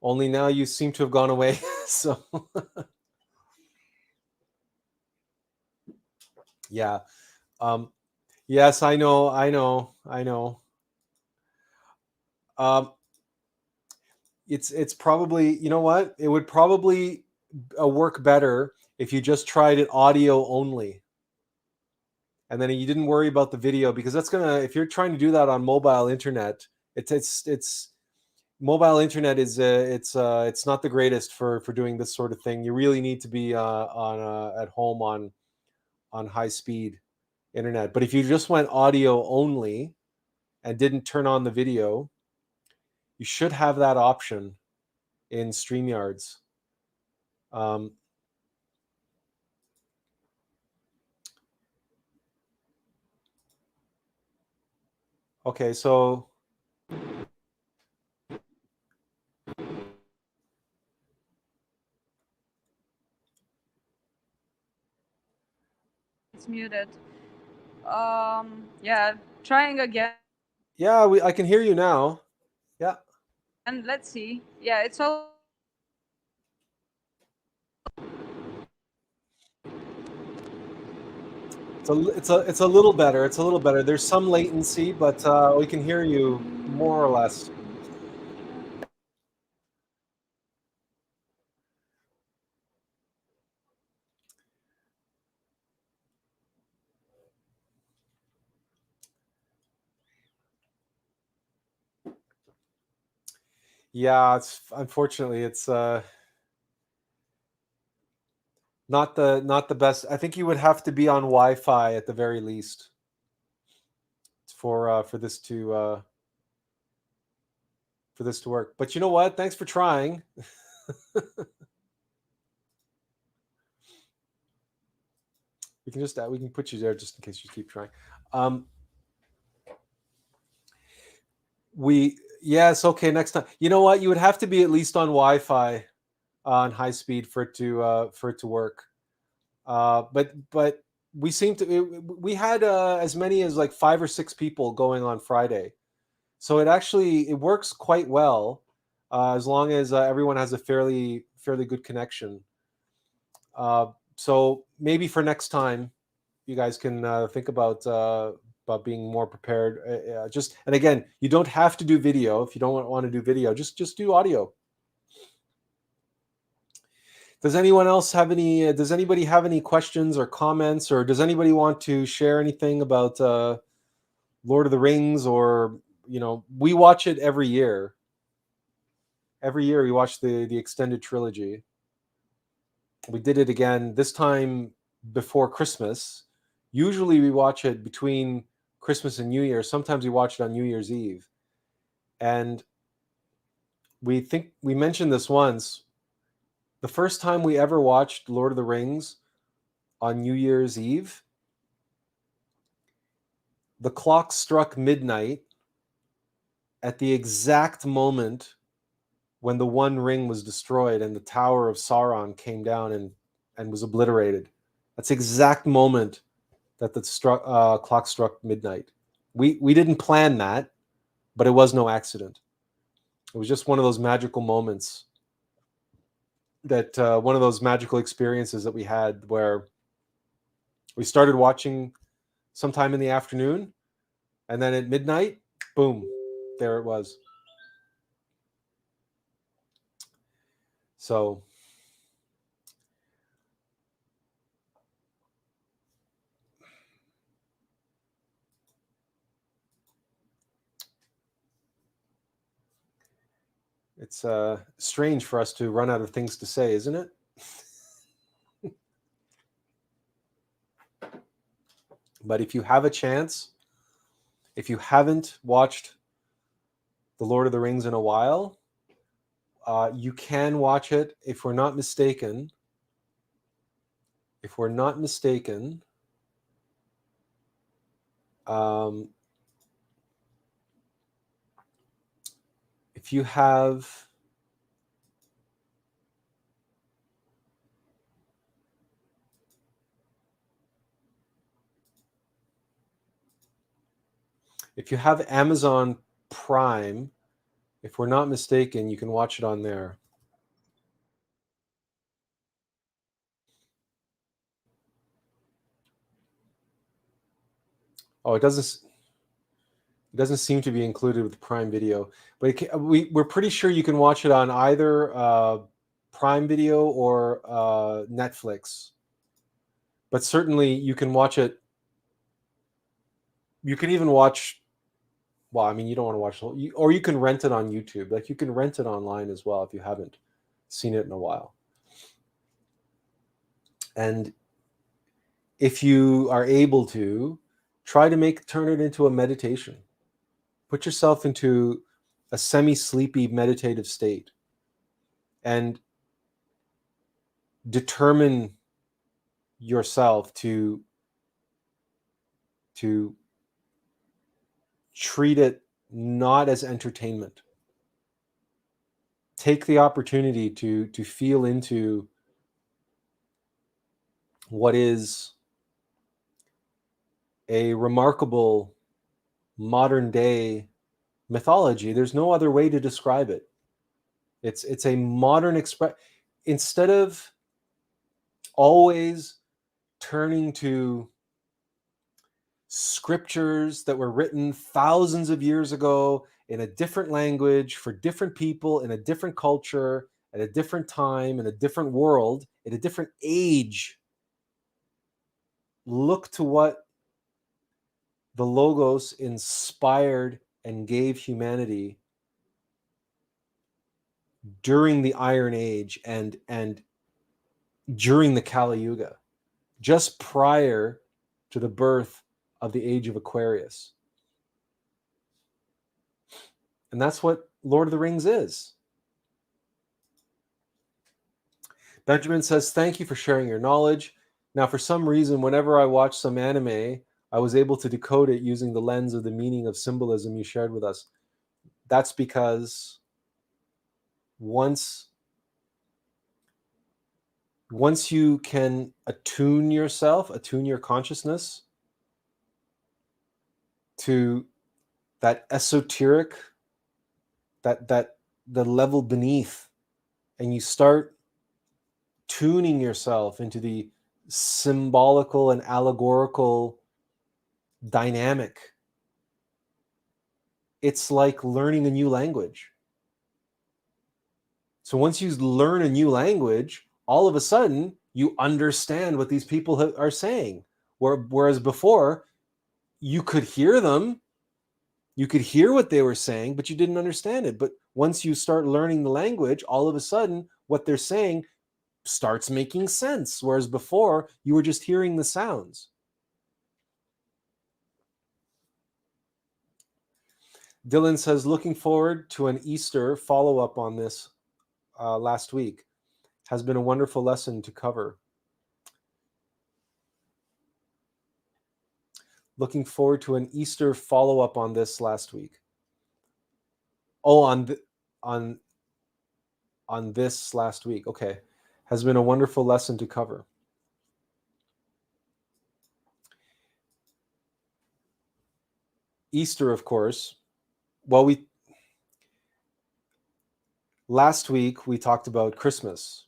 Only now you seem to have gone away. So. Yeah. Yes, I know. It's probably, you know what? It would probably work better if you just tried it audio only, and then you didn't worry about the video, because that's gonna, if you're trying to do that on mobile internet, it's mobile internet is it's not the greatest for doing this sort of thing. You really need to be at home on high speed internet. But if you just went audio only and didn't turn on the video, you should have that option in StreamYards. Okay, so It's muted. Yeah, trying again. yeah, I can hear you now. Yeah. And let's see. Yeah, it's all. It's a little better. It's a little better. There's some latency, but we can hear you more or less. Yeah, it's unfortunately it's not the best. I think you would have to be on Wi-Fi at the very least for this to work. But you know what? Thanks for trying. We can put you there just in case you keep trying. Yes, okay, next time. You know what? You would have to be at least on Wi-Fi on high speed for it to work. But we seem to we had as many as like 5 or 6 people going on Friday, so it works quite well as long as everyone has a fairly good connection. So maybe for next time, you guys can think about being more prepared. Just and again, you don't have to do video if you don't want to do video. Just do audio. Does anyone else have any? Does anybody have any questions or comments, or does anybody want to share anything about Lord of the Rings? Or we watch it every year. Every year we watch the extended trilogy. We did it again this time before Christmas. Usually we watch it between Christmas and New Year. Sometimes we watch it on New Year's Eve. And we mentioned this once. The first time we ever watched Lord of the Rings on New Year's Eve, the clock struck midnight at the exact moment when the One Ring was destroyed and the Tower of Sauron came down and was obliterated. That's the exact moment that the clock struck midnight. We didn't plan that, but it was no accident. It was just one of those magical moments one of those magical experiences that we had where we started watching sometime in the afternoon, and then at midnight, boom, there it was. So it's strange for us to run out of things to say, isn't it? But if you have a chance, if you haven't watched The Lord of the Rings in a while, you can watch it. If we're not mistaken, if you have Amazon Prime, if we're not mistaken, you can watch it on there. Oh, it doesn't seem to be included with Prime Video, but we're pretty sure you can watch it on either Prime Video or Netflix. But certainly you can watch it. You can even watch. Well, I mean, you don't want to watch, or you can rent it on YouTube. Like you can rent it online as well if you haven't seen it in a while. And if you are able to, try to turn it into a meditation. Put yourself into a semi-sleepy meditative state. and determine yourself to treat it not as entertainment. Take the opportunity to feel into what is a remarkable modern day mythology. There's no other way to describe it. It's a modern express. Instead of always turning to scriptures that were written thousands of years ago in a different language for different people in a different culture at a different time in a different world at a different age, look to what the Logos inspired and gave humanity during the Iron Age and during the Kali Yuga, just prior to the birth of the age of Aquarius. And that's what Lord of the Rings is. Benjamin says, thank you for sharing your knowledge. Now, for some reason, whenever I watch some anime, I was able to decode it using the lens of the meaning of symbolism you shared with us. That's because once you can attune your consciousness to that esoteric, that the level beneath, and you start tuning yourself into the symbolical and allegorical dynamic, it's like learning a new language. So once you learn a new language, all of a sudden you understand what these people are saying. Whereas before, you could hear them, you could hear what they were saying, but you didn't understand it. But once you start learning the language, all of a sudden what they're saying starts making sense. Whereas before, you were just hearing the sounds. Dylan says, looking forward to an Easter follow-up on this last week. Has been a wonderful lesson to cover. Looking forward to an Easter follow-up on this last week. Oh, on this last week. Okay. Has been a wonderful lesson to cover. Easter, of course. Well, last week we talked about Christmas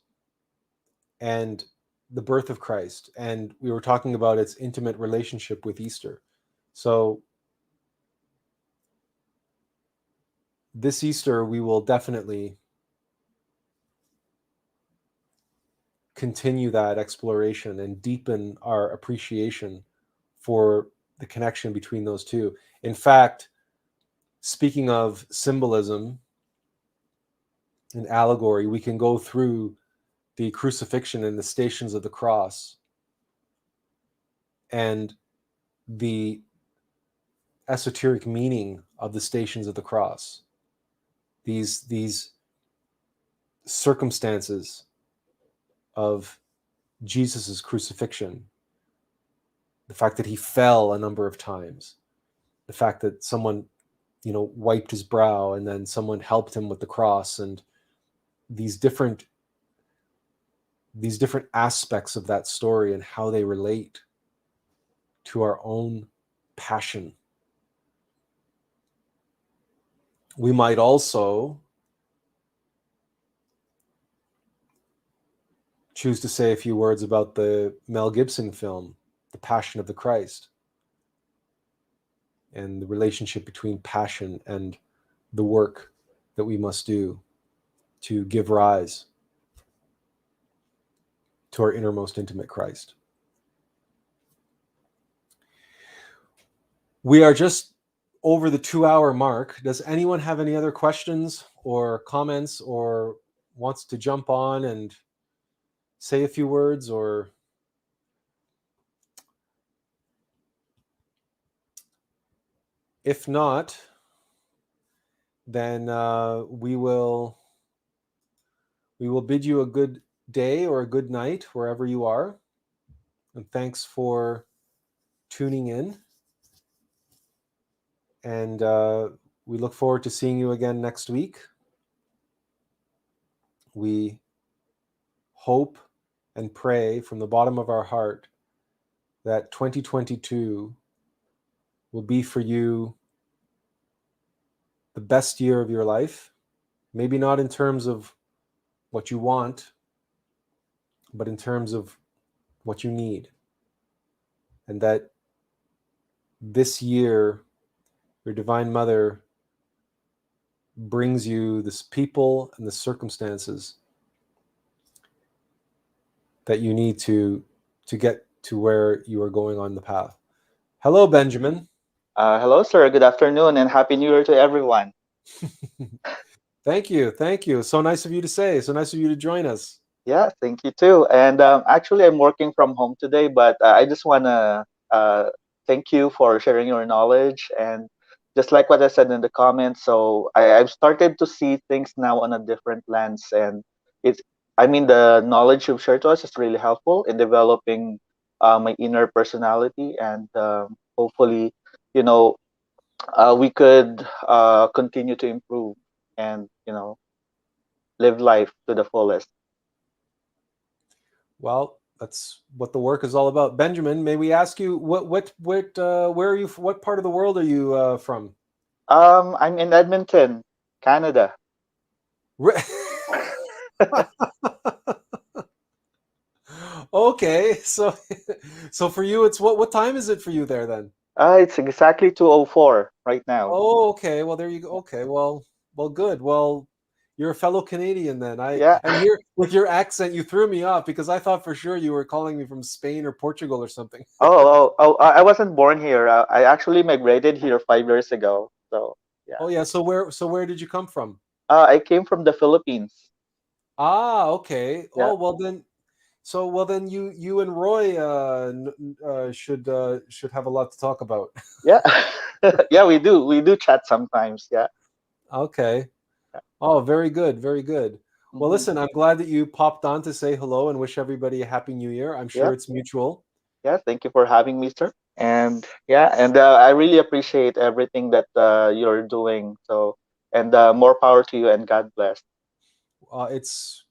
and the birth of Christ, and we were talking about its intimate relationship with Easter. So this Easter, we will definitely continue that exploration and deepen our appreciation for the connection between those two. In fact, speaking of symbolism and allegory, we can go through the crucifixion and the stations of the cross and the esoteric meaning of the stations of the cross. These circumstances of Jesus's crucifixion, the fact that he fell a number of times, the fact that someone, wiped his brow and then someone helped him with the cross, and these different aspects of that story and how they relate to our own passion. We might also choose to say a few words about the Mel Gibson film, The Passion of the Christ, and the relationship between passion and the work that we must do to give rise to our innermost intimate Christ. We are just over the 2-hour mark. Does anyone have any other questions or comments, or wants to jump on and say a few words? Or if not, then we will We will bid you a good day or a good night wherever you are. And thanks for tuning in. And we look forward to seeing you again next week. We hope and pray from the bottom of our heart that 2022 will be for you the best year of your life. Maybe not in terms of what you want, but in terms of what you need. And that this year, your Divine Mother brings you this people and the circumstances that you need to get to where you are going on the path. Hello, Benjamin. Hello, sir. Good afternoon and Happy New Year to everyone. Thank you. Thank you. So nice of you to say. So nice of you to join us. Yeah, thank you too. And actually, I'm working from home today, but I just want to thank you for sharing your knowledge. And just like what I said in the comments, so I've started to see things now on a different lens. And it's, I mean, the knowledge you've shared to us is really helpful in developing my inner personality. And hopefully, you know, we could continue to improve and live life to the fullest. Well, that's what the work is all about. Benjamin, may we ask you what where are you? What part of the world are you from? I'm in Edmonton, Canada. Okay, so for you, it's what time is it for you there then? It's exactly 2:04 right now. Oh, okay. Well, there you go. Okay, well, good. Well, you're a fellow Canadian then. Yeah. And here with your accent, you threw me off because I thought for sure you were calling me from Spain or Portugal or something. I wasn't born here. I actually migrated here 5 years ago. So yeah. Oh yeah. So where did you come from? I came from the Philippines. Ah, okay. Yeah. Oh well then you and Roy should have a lot to talk about. Yeah. Yeah, we do. We do chat sometimes. Yeah. Okay. Oh, very good, very good. Well, Hmm. listen, I'm glad that you popped on to say hello and wish everybody a happy new year. I'm Yeah. sure it's mutual. Yeah. Thank you for having me, sir. And yeah, and I really appreciate everything that you're doing. So, and more power to you, and God bless. It's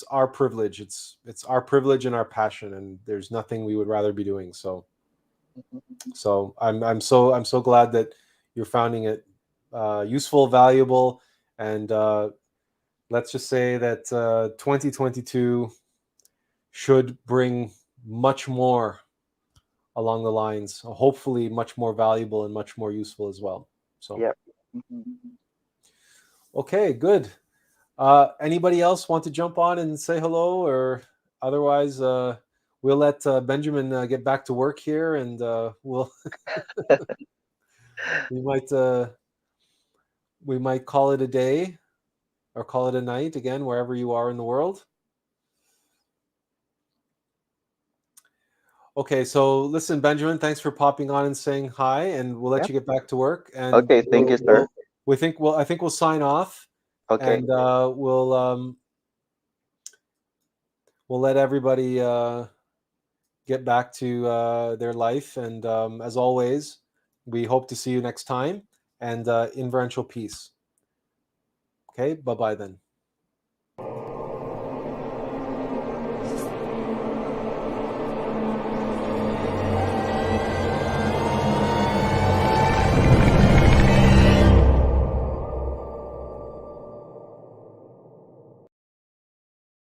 our privilege. It's our privilege and our passion, and there's nothing we would rather be doing. So I'm so glad that you're finding it useful, valuable, and let's just say that 2022 should bring much more along the lines, hopefully much more valuable and much more useful as well. So, Yeah. Mhm. okay, good. Anybody else want to jump on and say hello, or otherwise, we'll let Benjamin get back to work here, and we'll we might we might call it a day or call it a night again, wherever you are in the world. Okay, so listen, Benjamin, thanks for popping on and saying hi, and we'll let Yeah. you get back to work. And Okay. Thank you, sir. I think we'll sign off, Okay. and we'll let everybody get back to their life. And as always, we hope to see you next time. And inferential peace. Okay, bye bye then.